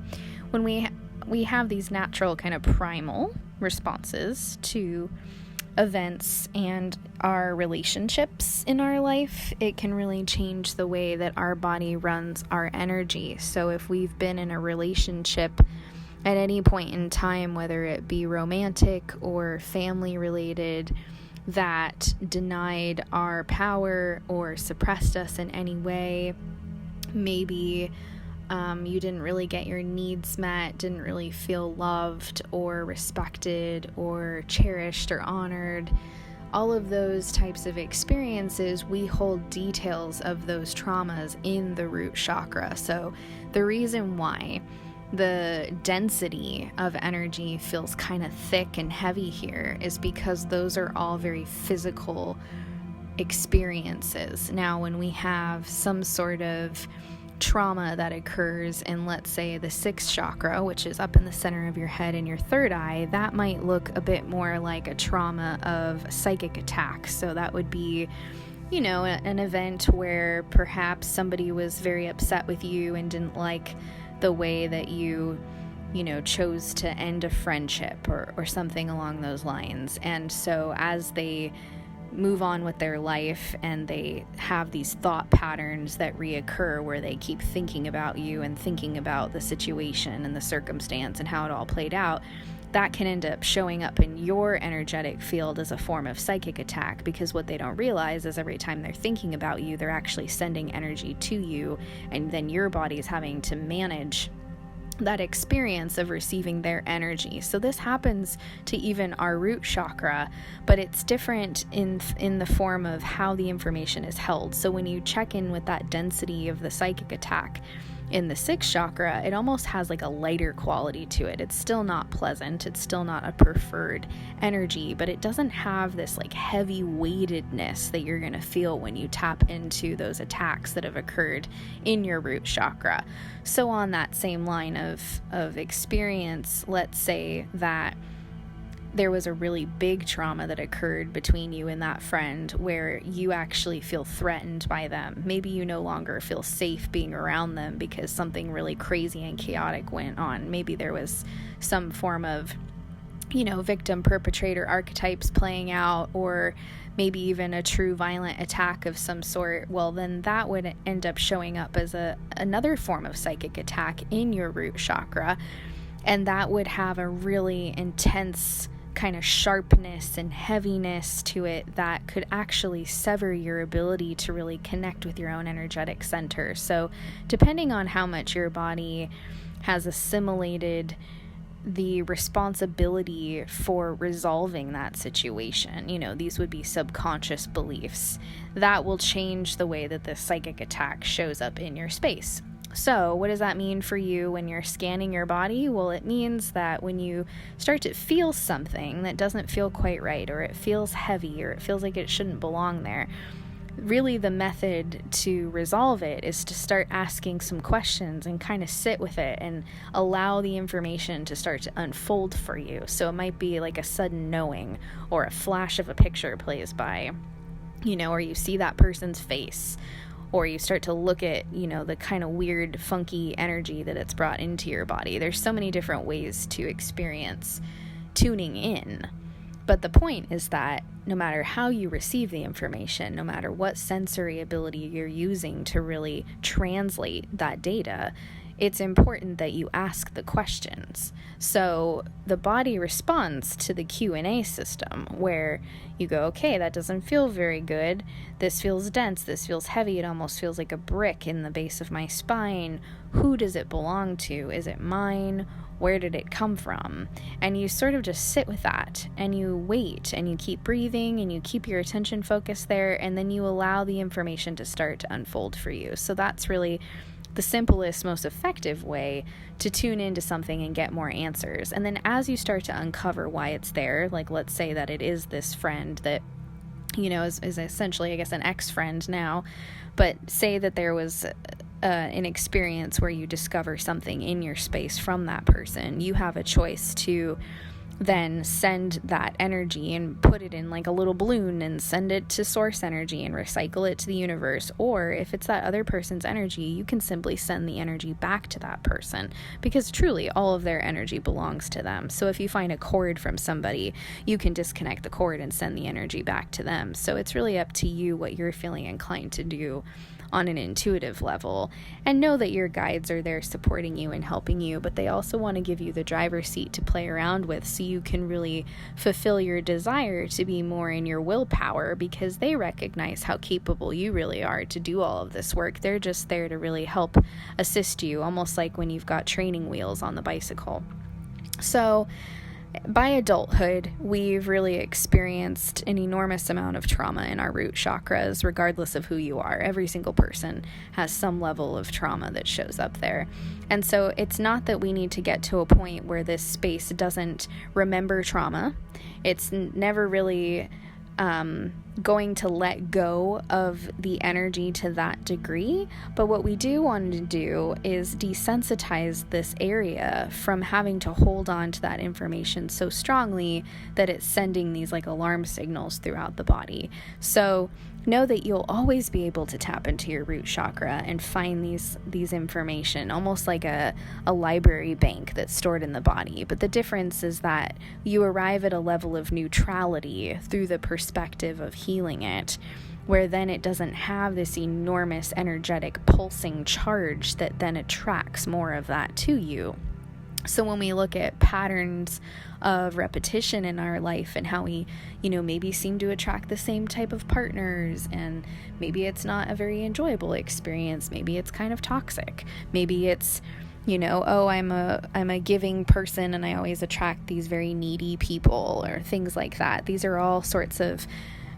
when we have these natural kind of primal responses to events and our relationships in our life, it can really change the way that our body runs our energy. So if we've been in a relationship at any point in time, whether it be romantic or family related, that denied our power or suppressed us in any way, maybe you didn't really get your needs met, didn't really feel loved or respected or cherished or honored, all of those types of experiences, we hold details of those traumas in the root chakra. So the reason why the density of energy feels kind of thick and heavy here is because those are all very physical experiences. Now, when we have some sort of trauma that occurs in, let's say, the sixth chakra, which is up in the center of your head and your third eye, that might look a bit more like a trauma of psychic attack. So that would be, an event where perhaps somebody was very upset with you and didn't like the way that you chose to end a friendship or something along those lines. And so as they move on with their life and they have these thought patterns that reoccur where they keep thinking about you and thinking about the situation and the circumstance and how it all played out, that can end up showing up in your energetic field as a form of psychic attack, because what they don't realize is every time they're thinking about you, they're actually sending energy to you, and then your body is having to manage that experience of receiving their energy. So this happens to even our root chakra, but it's different in the form of how the information is held. So when you check in with that density of the psychic attack in the sixth chakra, it almost has like a lighter quality to it. It's still not pleasant. It's still not a preferred energy, but it doesn't have this like heavy weightedness that you're going to feel when you tap into those attacks that have occurred in your root chakra. So on that same line of experience, let's say that there was a really big trauma that occurred between you and that friend where you actually feel threatened by them. Maybe you no longer feel safe being around them because something really crazy and chaotic went on. Maybe there was some form of, victim perpetrator archetypes playing out, or maybe even a true violent attack of some sort. Well, then that would end up showing up as another form of psychic attack in your root chakra. And that would have a really intense kind of sharpness and heaviness to it that could actually sever your ability to really connect with your own energetic center. So depending on how much your body has assimilated the responsibility for resolving that situation, these would be subconscious beliefs, that will change the way that the psychic attack shows up in your space. So what does that mean for you when you're scanning your body? Well, it means that when you start to feel something that doesn't feel quite right, or it feels heavy, or it feels like it shouldn't belong there, really the method to resolve it is to start asking some questions and kind of sit with it and allow the information to start to unfold for you. So it might be like a sudden knowing, or a flash of a picture plays by, or you see that person's face, or you start to look at, the kind of weird, funky energy that it's brought into your body. There's so many different ways to experience tuning in. But the point is that no matter how you receive the information, no matter what sensory ability you're using to really translate that data, it's important that you ask the questions. So the body responds to the Q&A system, where you go, okay, that doesn't feel very good. This feels dense. This feels heavy. It almost feels like a brick in the base of my spine. Who does it belong to? Is it mine? Where did it come from? And you sort of just sit with that, and you wait, and you keep breathing, and you keep your attention focused there, and then you allow the information to start to unfold for you. So that's really the simplest, most effective way to tune into something and get more answers. And then as you start to uncover why it's there, like let's say that it is this friend that, is essentially, I guess, an ex-friend now, but say that there was an experience where you discover something in your space from that person, you have a choice to then send that energy and put it in like a little balloon and send it to source energy and recycle it to the universe. Or if it's that other person's energy, you can simply send the energy back to that person, because truly all of their energy belongs to them. So if you find a cord from somebody, you can disconnect the cord and send the energy back to them. So it's really up to you what you're feeling inclined to do on an intuitive level, and know that your guides are there supporting you and helping you, but they also want to give you the driver's seat to play around with, so you can really fulfill your desire to be more in your willpower, because they recognize how capable you really are to do all of this work. They're just there to really help assist you, almost like when you've got training wheels on the bicycle. So by adulthood, we've really experienced an enormous amount of trauma in our root chakras, regardless of who you are. Every single person has some level of trauma that shows up there. And so it's not that we need to get to a point where this space doesn't remember trauma. It's never really going to let go of the energy to that degree. But what we do want to do is desensitize this area from having to hold on to that information so strongly that it's sending these like alarm signals throughout the body. So know that you'll always be able to tap into your root chakra and find these information, almost like a library bank that's stored in the body. But the difference is that you arrive at a level of neutrality through the perspective of healing it, where then it doesn't have this enormous energetic pulsing charge that then attracts more of that to you. So when we look at patterns of repetition in our life and how we, maybe seem to attract the same type of partners, and maybe it's not a very enjoyable experience, maybe it's kind of toxic, maybe it's, I'm a giving person and I always attract these very needy people or things like that. These are all sorts of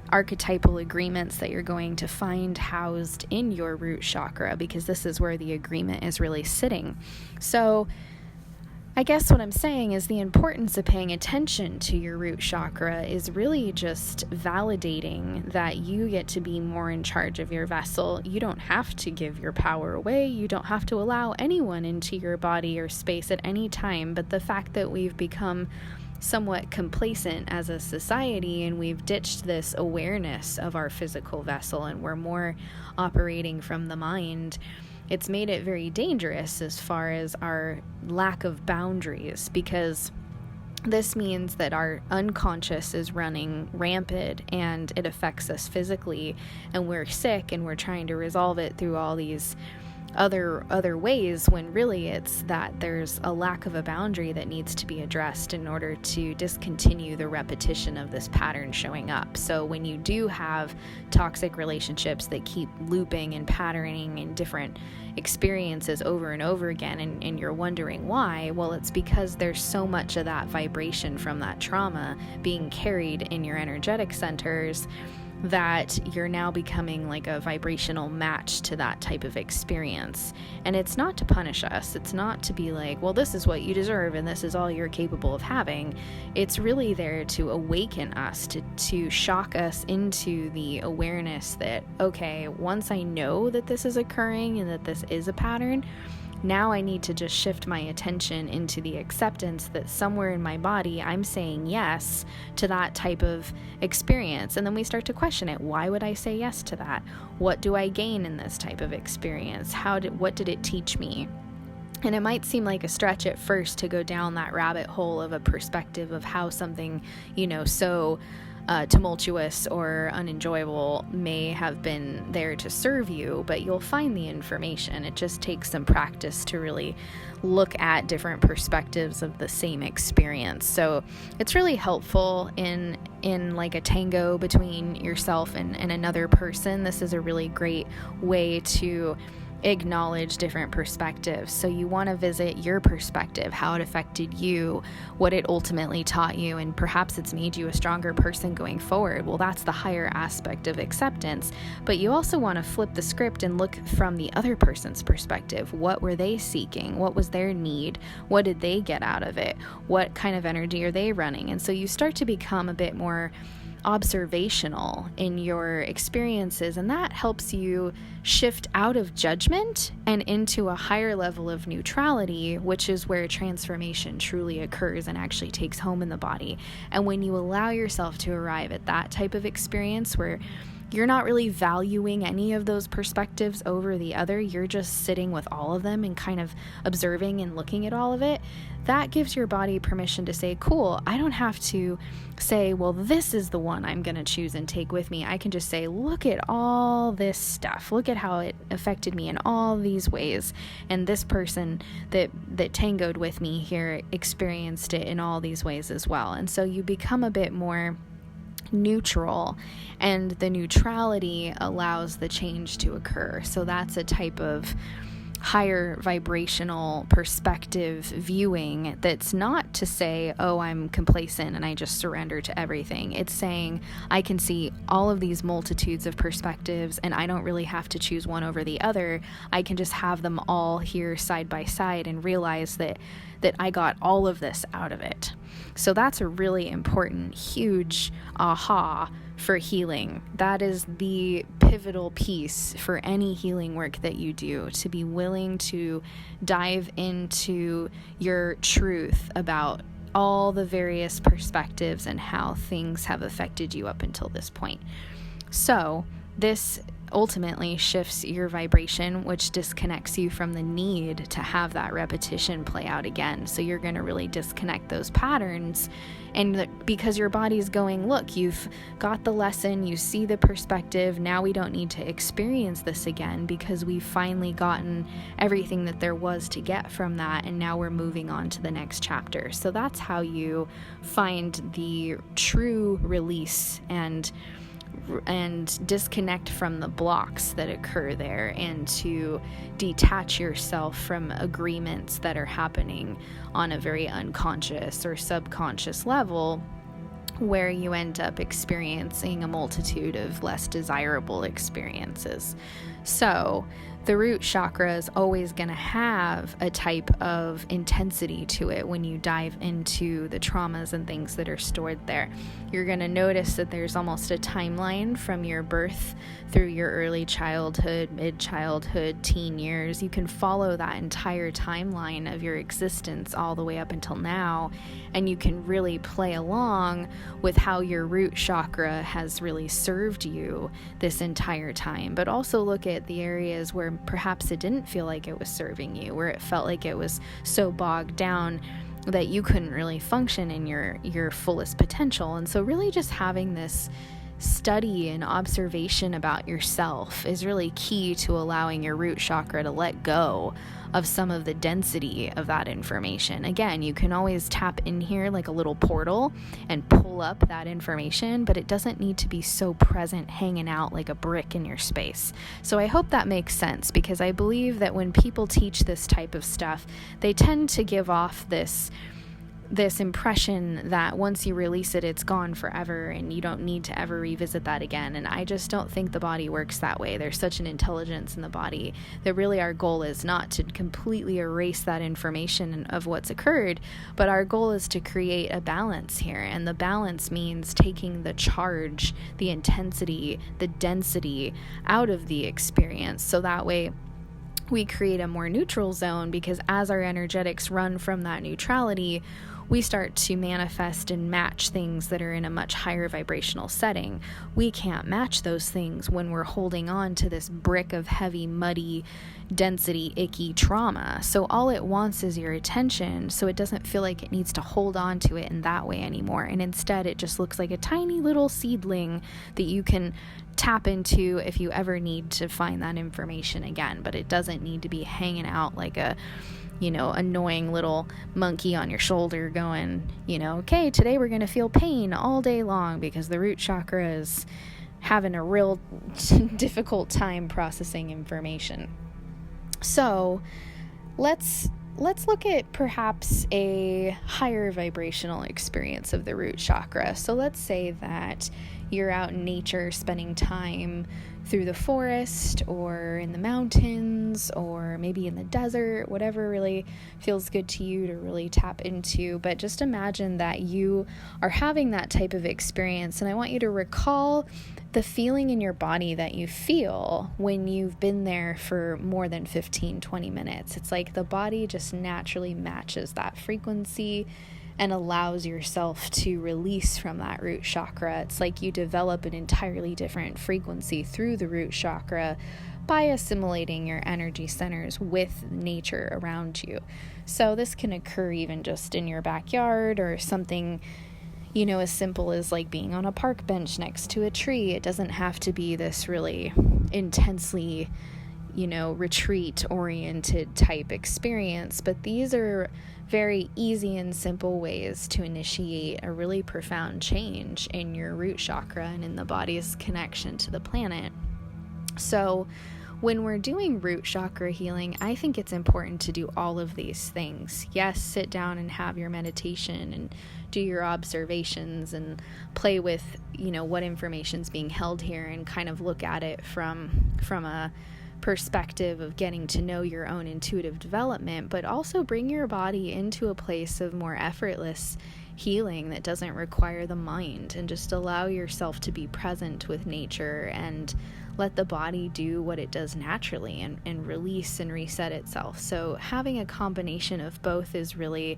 archetypal agreements that you're going to find housed in your root chakra, because this is where the agreement is really sitting. So I guess what I'm saying is the importance of paying attention to your root chakra is really just validating that you get to be more in charge of your vessel. You don't have to give your power away. You don't have to allow anyone into your body or space at any time. But the fact that we've become somewhat complacent as a society and we've ditched this awareness of our physical vessel and we're more operating from the mind, it's made it very dangerous as far as our lack of boundaries, because this means that our unconscious is running rampant and it affects us physically, and we're sick and we're trying to resolve it through all these other ways, when really it's that there's a lack of a boundary that needs to be addressed in order to discontinue the repetition of this pattern showing up. So when you do have toxic relationships that keep looping and patterning in different experiences over and over again, and you're wondering why, well, it's because there's so much of that vibration from that trauma being carried in your energetic centers that you're now becoming like a vibrational match to that type of experience. And it's not to punish us. It's not to be like, well, this is what you deserve and this is all you're capable of having. It's really there to awaken us, to shock us into the awareness that, okay, once I know that this is occurring and that this is a pattern, now I need to just shift my attention into the acceptance that somewhere in my body I'm saying yes to that type of experience. And then we start to question it. Why would I say yes to that? What do I gain in this type of experience? What did it teach me? And it might seem like a stretch at first to go down that rabbit hole of a perspective of how something, so tumultuous or unenjoyable may have been there to serve you, but you'll find the information. It just takes some practice to really look at different perspectives of the same experience. So it's really helpful in like a tango between yourself and another person. This is a really great way to acknowledge different perspectives. So you want to visit your perspective, how it affected you, what it ultimately taught you, and perhaps it's made you a stronger person going forward. Well, that's the higher aspect of acceptance. But you also want to flip the script and look from the other person's perspective. What were they seeking? What was their need? What did they get out of it? What kind of energy are they running? And so you start to become a bit more observational in your experiences, and that helps you shift out of judgment and into a higher level of neutrality, which is where transformation truly occurs and actually takes home in the body. And when you allow yourself to arrive at that type of experience where you're not really valuing any of those perspectives over the other, you're just sitting with all of them and kind of observing and looking at all of it, that gives your body permission to say, cool, I don't have to say, well, this is the one I'm going to choose and take with me. I can just say, look at all this stuff. Look at how it affected me in all these ways. And this person that tangoed with me here experienced it in all these ways as well. And so you become a bit more neutral, and the neutrality allows the change to occur. So that's a type of higher vibrational perspective viewing that's not to say, oh, I'm complacent and I just surrender to everything. It's saying I can see all of these multitudes of perspectives and I don't really have to choose one over the other. I can just have them all here side by side and realize that I got all of this out of it. So that's a really important, huge aha for healing. That is the pivotal piece for any healing work that you do, to be willing to dive into your truth about all the various perspectives and how things have affected you up until this point. So this ultimately shifts your vibration, which disconnects you from the need to have that repetition play out again. So you're going to really disconnect those patterns, and because your body's going, look, you've got the lesson, you see the perspective, now we don't need to experience this again because we've finally gotten everything that there was to get from that, and now we're moving on to the next chapter. So that's how you find the true release and disconnect from the blocks that occur there, and to detach yourself from agreements that are happening on a very unconscious or subconscious level, where you end up experiencing a multitude of less desirable experiences. So the root chakra is always going to have a type of intensity to it when you dive into the traumas and things that are stored there. You're going to notice that there's almost a timeline from your birth through your early childhood, mid-childhood, teen years. You can follow that entire timeline of your existence all the way up until now, and you can really play along with how your root chakra has really served you this entire time, but also look at the areas where perhaps it didn't feel like it was serving you, where it felt like it was so bogged down that you couldn't really function in your fullest potential. And so really just having this study and observation about yourself is really key to allowing your root chakra to let go of some of the density of that information. Again, you can always tap in here like a little portal and pull up that information, but it doesn't need to be so present, hanging out like a brick in your space. So I hope that makes sense, because I believe that when people teach this type of stuff, they tend to give off this impression that once you release it, it's gone forever and you don't need to ever revisit that again. And I just don't think the body works that way. There's such an intelligence in the body that really our goal is not to completely erase that information of what's occurred, but our goal is to create a balance here. And the balance means taking the charge, the intensity, the density out of the experience, so that way we create a more neutral zone, because as our energetics run from that neutrality, we start to manifest and match things that are in a much higher vibrational setting. We can't match those things when we're holding on to this brick of heavy, muddy, density, icky trauma. So all it wants is your attention, so it doesn't feel like it needs to hold on to it in that way anymore. And instead, it just looks like a tiny little seedling that you can tap into if you ever need to find that information again. But it doesn't need to be hanging out like a annoying little monkey on your shoulder going, okay, today we're going to feel pain all day long because the root chakra is having a real difficult time processing information. So let's look at perhaps a higher vibrational experience of the root chakra. So let's say that you're out in nature spending time through the forest or in the mountains or maybe in the desert, whatever really feels good to you to really tap into. But just imagine that you are having that type of experience, and I want you to recall the feeling in your body that you feel when you've been there for more than 15-20 minutes. It's like the body just naturally matches that frequency and allows yourself to release from that root chakra. It's like you develop an entirely different frequency through the root chakra by assimilating your energy centers with nature around you. So this can occur even just in your backyard, or something as simple as like being on a park bench next to a tree. It doesn't have to be this really intensely retreat-oriented type experience, but these are very easy and simple ways to initiate a really profound change in your root chakra and in the body's connection to the planet. So when we're doing root chakra healing, I think it's important to do all of these things. Yes, sit down and have your meditation and do your observations and play with, what information's being held here, and kind of look at it from a perspective of getting to know your own intuitive development, but also bring your body into a place of more effortless healing that doesn't require the mind, and just allow yourself to be present with nature and let the body do what it does naturally and release and reset itself. So having a combination of both is really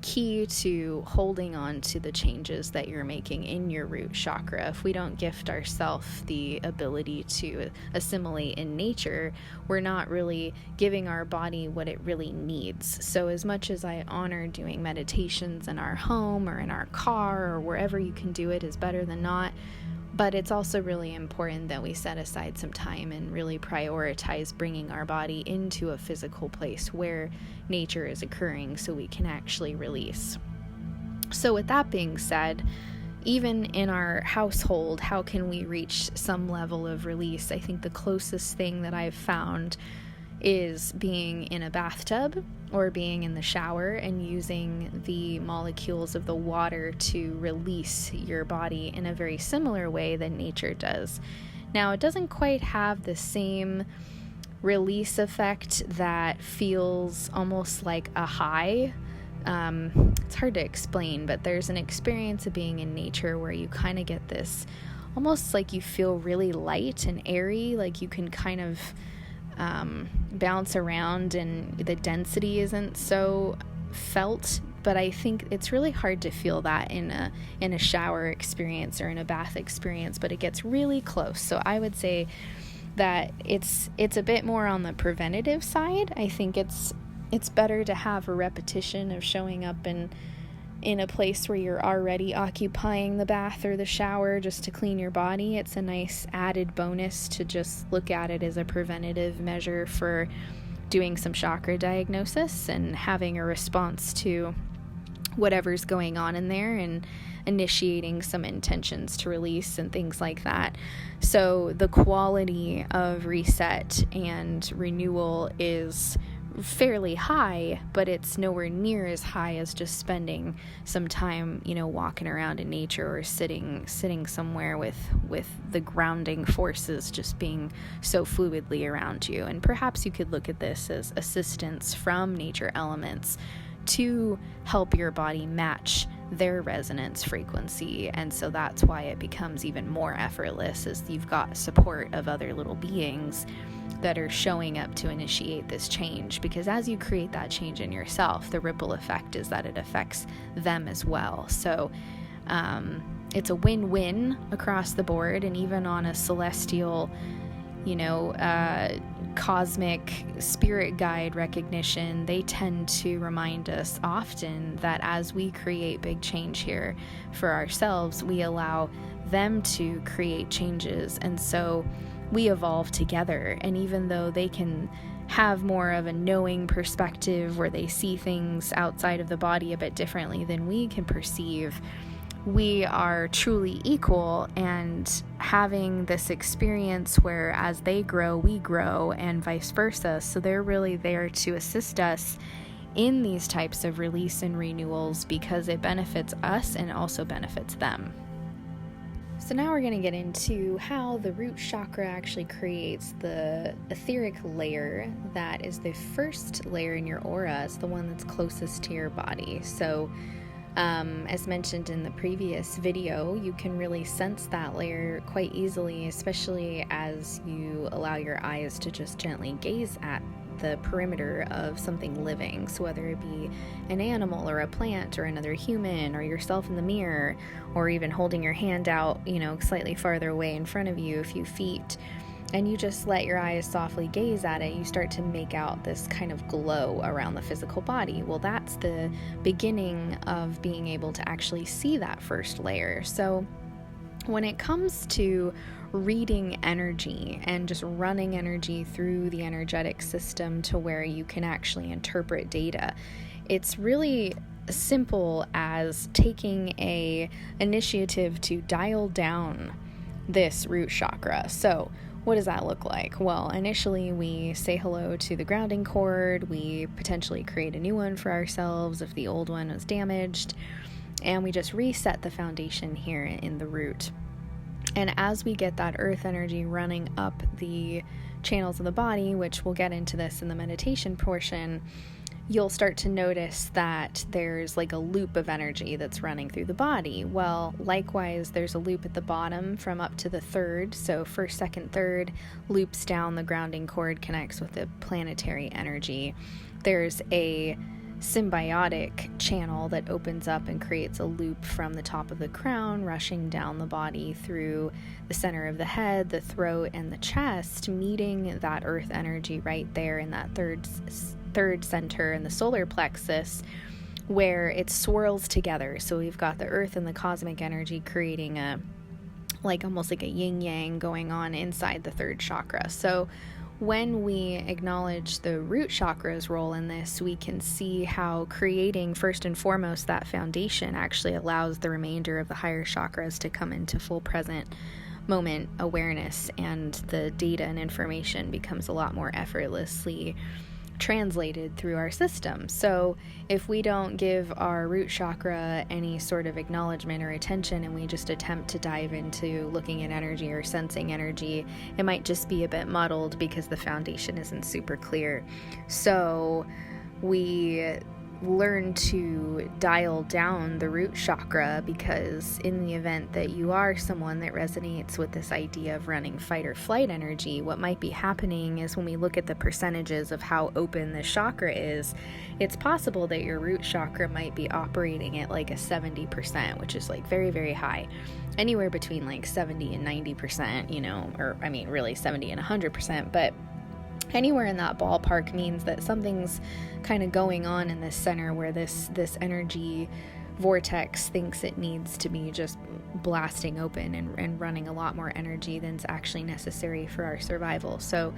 key to holding on to the changes that you're making in your root chakra. If we don't gift ourselves the ability to assimilate in nature, we're not really giving our body what it really needs. So as much as I honor doing meditations in our home or in our car or wherever you can do it is better than not, but it's also really important that we set aside some time and really prioritize bringing our body into a physical place where nature is occurring so we can actually release. So with that being said, even in our household, how can we reach some level of release? I think the closest thing that I've found is being in a bathtub or being in the shower and using the molecules of the water to release your body in a very similar way that nature does. Now, it doesn't quite have the same release effect that feels almost like a high. It's hard to explain, but there's an experience of being in nature where you kind of get this, almost like you feel really light and airy, like you can kind of bounce around and the density isn't so felt. But I think it's really hard to feel that in a shower experience or in a bath experience, but it gets really close. So I would say that it's a bit more on the preventative side. I think it's better to have a repetition of showing up in a place where you're already occupying the bath or the shower just to clean your body. It's a nice added bonus to just look at it as a preventative measure for doing some chakra diagnosis and having a response to whatever's going on in there and initiating some intentions to release and things like that. So the quality of reset and renewal is fairly high, but it's nowhere near as high as just spending some time, walking around in nature or sitting somewhere with the grounding forces just being so fluidly around you. And perhaps you could look at this as assistance from nature elements to help your body match their resonance frequency. And so that's why it becomes even more effortless, as you've got support of other little beings that are showing up to initiate this change. Because as you create that change in yourself, the ripple effect is that it affects them as well. So it's a win-win across the board. And even on a celestial, cosmic spirit guide recognition, they tend to remind us often that as we create big change here for ourselves, we allow them to create changes. And so we evolve together. And even though they can have more of a knowing perspective where they see things outside of the body a bit differently than we can perceive, we are truly equal, and having this experience where as they grow, we grow, and vice versa. So they're really there to assist us in these types of release and renewals because it benefits us and also benefits them. So now we're going to get into how the root chakra actually creates the etheric layer that is the first layer in your aura. It's the one that's closest to your body. So as mentioned in the previous video, you can really sense that layer quite easily, especially as you allow your eyes to just gently gaze at the perimeter of something living. So whether it be an animal or a plant or another human or yourself in the mirror, or even holding your hand out, slightly farther away in front of you, a few feet, and you just let your eyes softly gaze at it, you start to make out this kind of glow around the physical body. Well, that's the beginning of being able to actually see that first layer. So when it comes to reading energy and just running energy through the energetic system to where you can actually interpret data, it's really simple as taking an initiative to dial down this root chakra. So what does that look like? Well, initially we say hello to the grounding cord, we potentially create a new one for ourselves if the old one was damaged, and we just reset the foundation here in the root. And as we get that earth energy running up the channels of the body, which we'll get into this in the meditation portion, you'll start to notice that there's like a loop of energy that's running through the body. Well, likewise, there's a loop at the bottom from up to the third. So first, second, third loops down, the grounding cord connects with the planetary energy. There's a symbiotic channel that opens up and creates a loop from the top of the crown, rushing down the body through the center of the head, the throat, and the chest, meeting that earth energy right there in that third center in the solar plexus, where it swirls together. So we've got the earth and the cosmic energy creating almost like a yin yang going on inside the third chakra. So when we acknowledge the root chakra's role in this, we can see how creating first and foremost that foundation actually allows the remainder of the higher chakras to come into full present moment awareness, and the data and information becomes a lot more effortlessly translated through our system. So if we don't give our root chakra any sort of acknowledgement or attention, and we just attempt to dive into looking at energy or sensing energy, it might just be a bit muddled because the foundation isn't super clear. So we learn to dial down the root chakra, because in the event that you are someone that resonates with this idea of running fight or flight energy, what might be happening is when we look at the percentages of how open the chakra is, it's possible that your root chakra might be operating at like a 70%, which is like very, very high. Anywhere between like 70 and 90%, really 70 and 100%, but anywhere in that ballpark means that something's kind of going on in this center where this energy vortex thinks it needs to be just blasting open and running a lot more energy than's actually necessary for our survival. So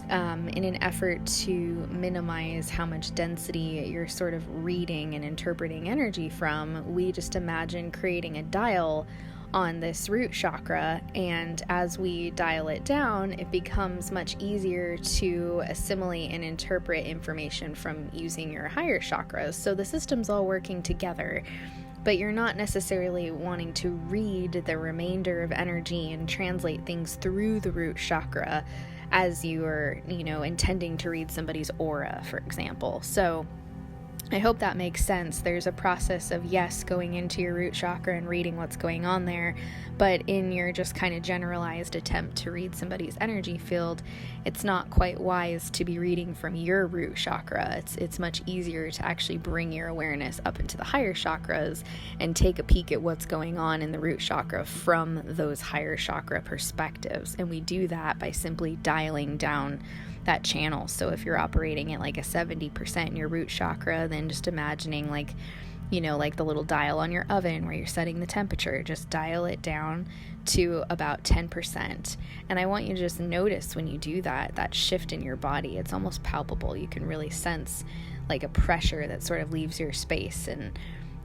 in an effort to minimize how much density you're sort of reading and interpreting energy from, we just imagine creating a dial on this root chakra, and as we dial it down, it becomes much easier to assimilate and interpret information from using your higher chakras. So the system's all working together, but you're not necessarily wanting to read the remainder of energy and translate things through the root chakra as you are, intending to read somebody's aura, for example. So I hope that makes sense. There's a process of, yes, going into your root chakra and reading what's going on there, but in your just kind of generalized attempt to read somebody's energy field, it's not quite wise to be reading from your root chakra. It's much easier to actually bring your awareness up into the higher chakras and take a peek at what's going on in the root chakra from those higher chakra perspectives. And we do that by simply dialing down that channel. So if you're operating at like a 70% in your root chakra, then just imagining like the little dial on your oven where you're setting the temperature, just dial it down to about 10%. And I want you to just notice when you do that shift in your body. It's almost palpable. You can really sense like a pressure that sort of leaves your space, and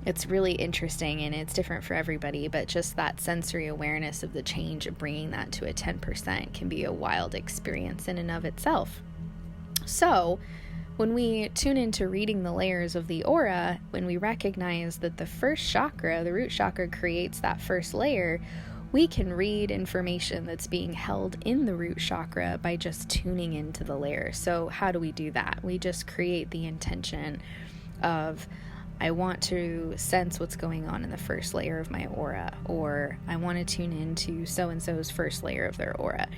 it's really interesting, and it's different for everybody, but just that sensory awareness of the change of bringing that to a 10% can be a wild experience in and of itself. So when we tune into reading the layers of the aura, when we recognize that the first chakra, the root chakra, creates that first layer, we can read information that's being held in the root chakra by just tuning into the layer. So how do we do that? We just create the intention of, I want to sense what's going on in the first layer of my aura, or I want to tune into so-and-so's first layer of their aura.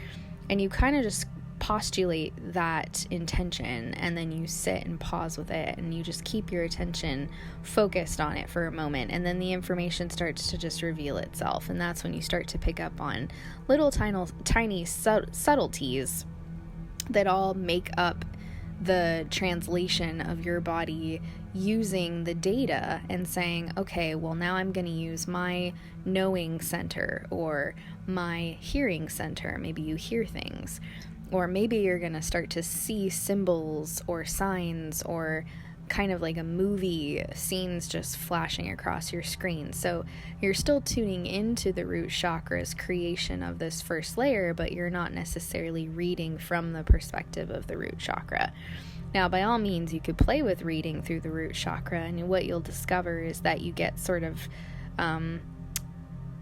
And you kind of just postulate that intention, and then you sit and pause with it, and you just keep your attention focused on it for a moment, and then the information starts to just reveal itself. And that's when you start to pick up on little tiny subtleties that all make up the translation of your body using the data and saying, okay, well, now I'm going to use my knowing center or my hearing center. Maybe you hear things, or maybe you're going to start to see symbols or signs or kind of like a movie, scenes just flashing across your screen. So you're still tuning into the root chakra's creation of this first layer, but you're not necessarily reading from the perspective of the root chakra. Now, by all means, you could play with reading through the root chakra, and what you'll discover is that you get sort of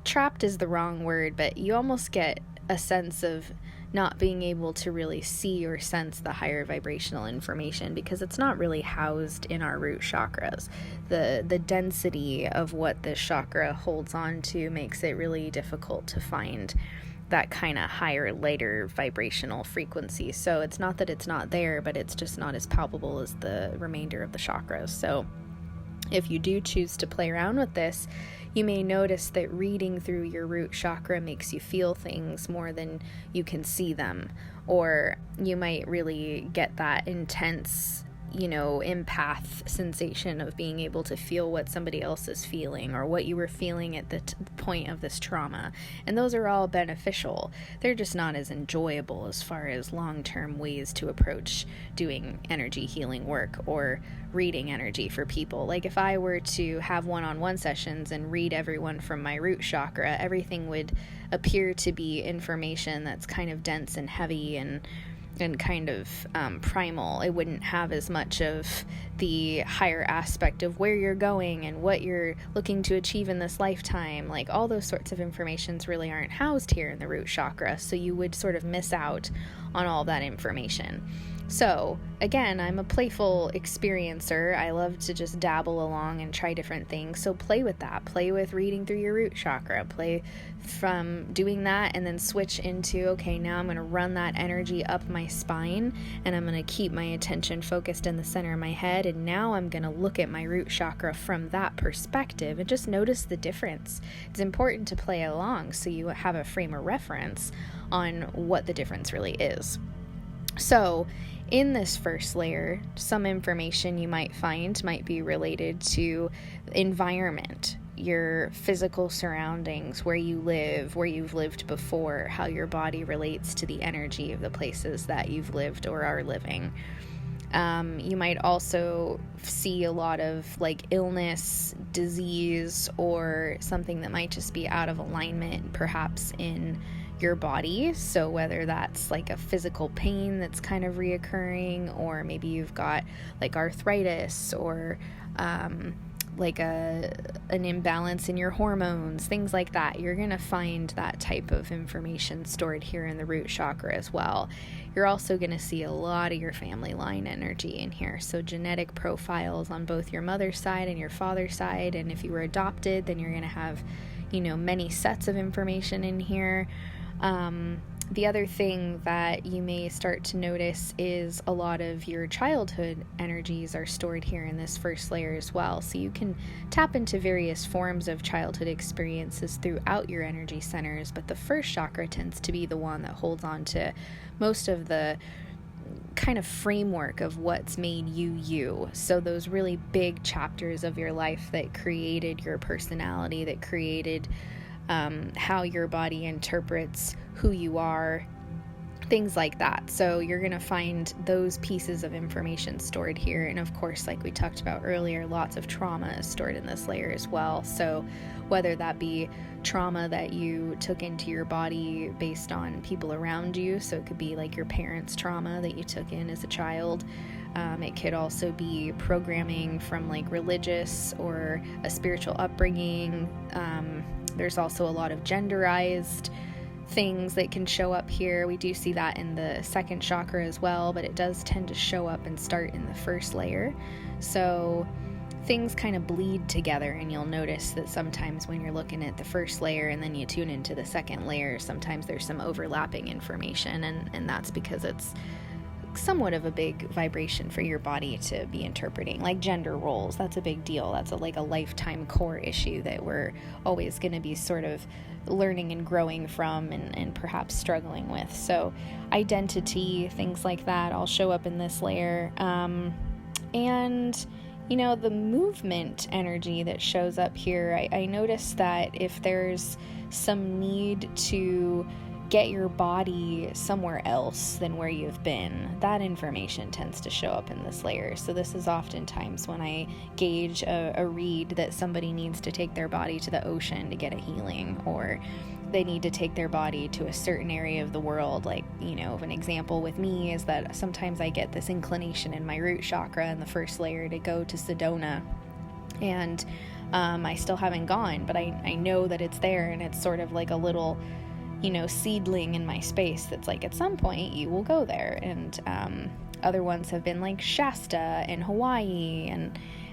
trapped is the wrong word, but you almost get a sense of not being able to really see or sense the higher vibrational information because it's not really housed in our root chakras. The density of what this chakra holds on to makes it really difficult to find that kind of higher, lighter vibrational frequency. So it's not that it's not there, but it's just not as palpable as the remainder of the chakras. So if you do choose to play around with this, you may notice that reading through your root chakra makes you feel things more than you can see them. Or you might really get that intense, empath sensation of being able to feel what somebody else is feeling or what you were feeling at the point of this trauma. And those are all beneficial. They're just not as enjoyable as far as long-term ways to approach doing energy healing work or reading energy for people. Like if I were to have one-on-one sessions and read everyone from my root chakra, everything would appear to be information that's kind of dense and heavy and kind of primal. It wouldn't have as much of the higher aspect of where you're going and what you're looking to achieve in this lifetime. Like all those sorts of informations really aren't housed here in the root chakra, so you would sort of miss out on all that information. So again, I'm a playful experiencer. I love to just dabble along and try different things. So play with that. Play with reading through your root chakra. Play from doing that and then switch into, okay, now I'm going to run that energy up my spine and I'm going to keep my attention focused in the center of my head. And now I'm going to look at my root chakra from that perspective and just notice the difference. It's important to play along so you have a frame of reference on what the difference really is. So in this first layer, some information you might find might be related to environment, your physical surroundings, where you live, where you've lived before, how your body relates to the energy of the places that you've lived or are living. You might also see a lot of like illness, disease, or something that might just be out of alignment, perhaps in your body. So whether that's like a physical pain that's kind of reoccurring, or maybe you've got like arthritis or like an imbalance in your hormones, things like that. You're going to find that type of information stored here in the root chakra as well. You're also going to see a lot of your family line energy in here. So genetic profiles on both your mother's side and your father's side. And if you were adopted, then you're going to have, many sets of information in here. The other thing that you may start to notice is a lot of your childhood energies are stored here in this first layer as well. So you can tap into various forms of childhood experiences throughout your energy centers, but the first chakra tends to be the one that holds on to most of the kind of framework of what's made you you. So those really big chapters of your life that created your personality, that created how your body interprets who you are, things like that. So you're going to find those pieces of information stored here. And of course, like we talked about earlier, lots of trauma is stored in this layer as well. So whether that be trauma that you took into your body based on people around you, so it could be like your parents' trauma that you took in as a child. It could also be programming from like religious or a spiritual upbringing. There's also a lot of genderized things that can show up here. We do see that in the second chakra as well, but it does tend to show up and start in the first layer. So things kind of bleed together, and you'll notice that sometimes when you're looking at the first layer and then you tune into the second layer, sometimes there's some overlapping information, and that's because it's somewhat of a big vibration for your body to be interpreting. Like gender roles, that's a big deal. That's like a lifetime core issue that we're always going to be sort of learning and growing from and perhaps struggling with. So identity, things like that all show up in this layer. And the movement energy that shows up here, I noticed that if there's some need to get your body somewhere else than where you've been, that information tends to show up in this layer. So this is oftentimes when I gauge a read that somebody needs to take their body to the ocean to get a healing, or they need to take their body to a certain area of the world. Like, an example with me is that sometimes I get this inclination in my root chakra in the first layer to go to Sedona, and I still haven't gone, but I know that it's there, and it's sort of like a little seedling in my space that's like, at some point you will go there. And other ones have been like Shasta and Hawaii,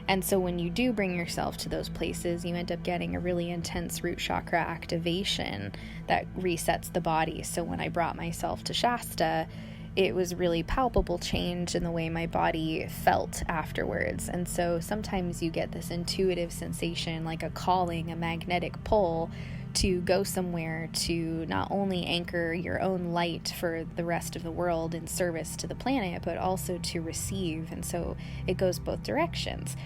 and so when you do bring yourself to those places, you end up getting a really intense root chakra activation that resets the body. So when I brought myself to Shasta, it was really palpable change in the way my body felt afterwards. And so sometimes you get this intuitive sensation, like a calling, a magnetic pull, to go somewhere to not only anchor your own light for the rest of the world in service to the planet, but also to receive. And so it goes both directions.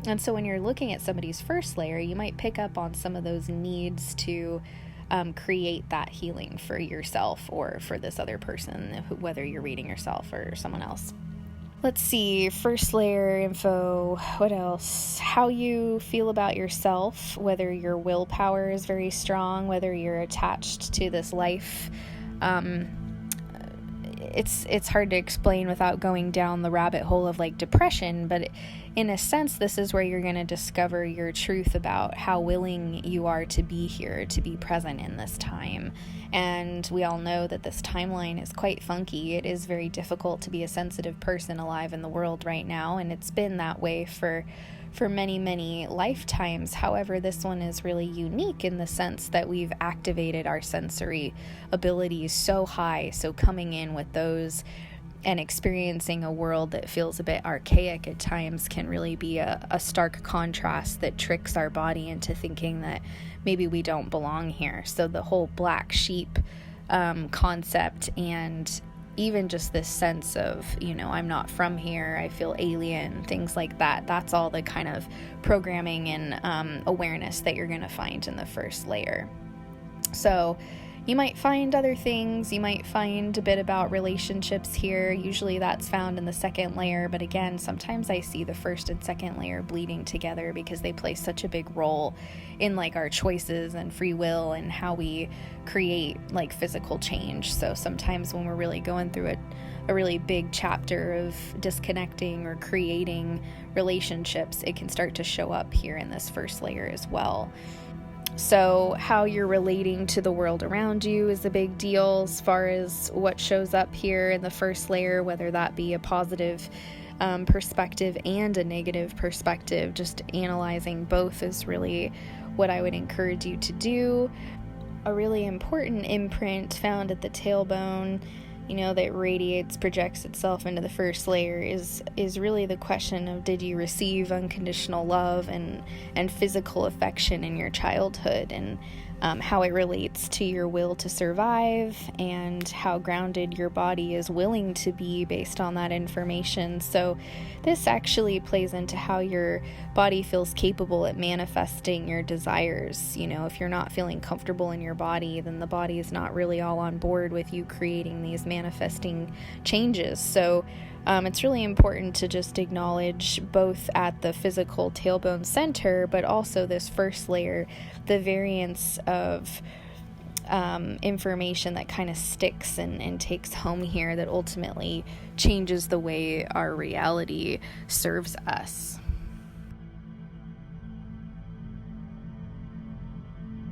And so when you're looking at somebody's first layer, you might pick up on some of those needs to create that healing for yourself or for this other person, whether you're reading yourself or someone else. Let's see, first layer info, what else? How you feel about yourself, whether your willpower is very strong, whether you're attached to this life. It's hard to explain without going down the rabbit hole of like depression, but in a sense, this is where you're going to discover your truth about how willing you are to be here, to be present in this time. And we all know that this timeline is quite funky. It is very difficult to be a sensitive person alive in the world right now, and it's been that way for many, many lifetimes. However, this one is really unique in the sense that we've activated our sensory abilities so high. So coming in with those and experiencing a world that feels a bit archaic at times can really be a stark contrast that tricks our body into thinking that maybe we don't belong here. So the whole black sheep concept, and even just this sense of, I'm not from here, I feel alien, things like that. That's all the kind of programming and awareness that you're going to find in the first layer. So you might find other things. You might find a bit about relationships here. Usually that's found in the second layer, but again, sometimes I see the first and second layer bleeding together because they play such a big role in like our choices and free will and how we create like physical change. So sometimes when we're really going through a really big chapter of disconnecting or creating relationships, it can start to show up here in this first layer as well. So how you're relating to the world around you is a big deal as far as what shows up here in the first layer, whether that be a positive perspective and a negative perspective. Just analyzing both is really what I would encourage you to do. A really important imprint found at the tailbone, that radiates, projects itself into the first layer is really the question of, did you receive unconditional love and physical affection in your childhood, and how it relates to your will to survive and how grounded your body is willing to be based on that information. So this actually plays into how your body feels capable at manifesting your desires. If you're not feeling comfortable in your body, then the body is not really all on board with you creating these manifesting changes. So it's really important to just acknowledge both at the physical tailbone center, but also this first layer, the variance of information that kind of sticks and takes home here that ultimately changes the way our reality serves us.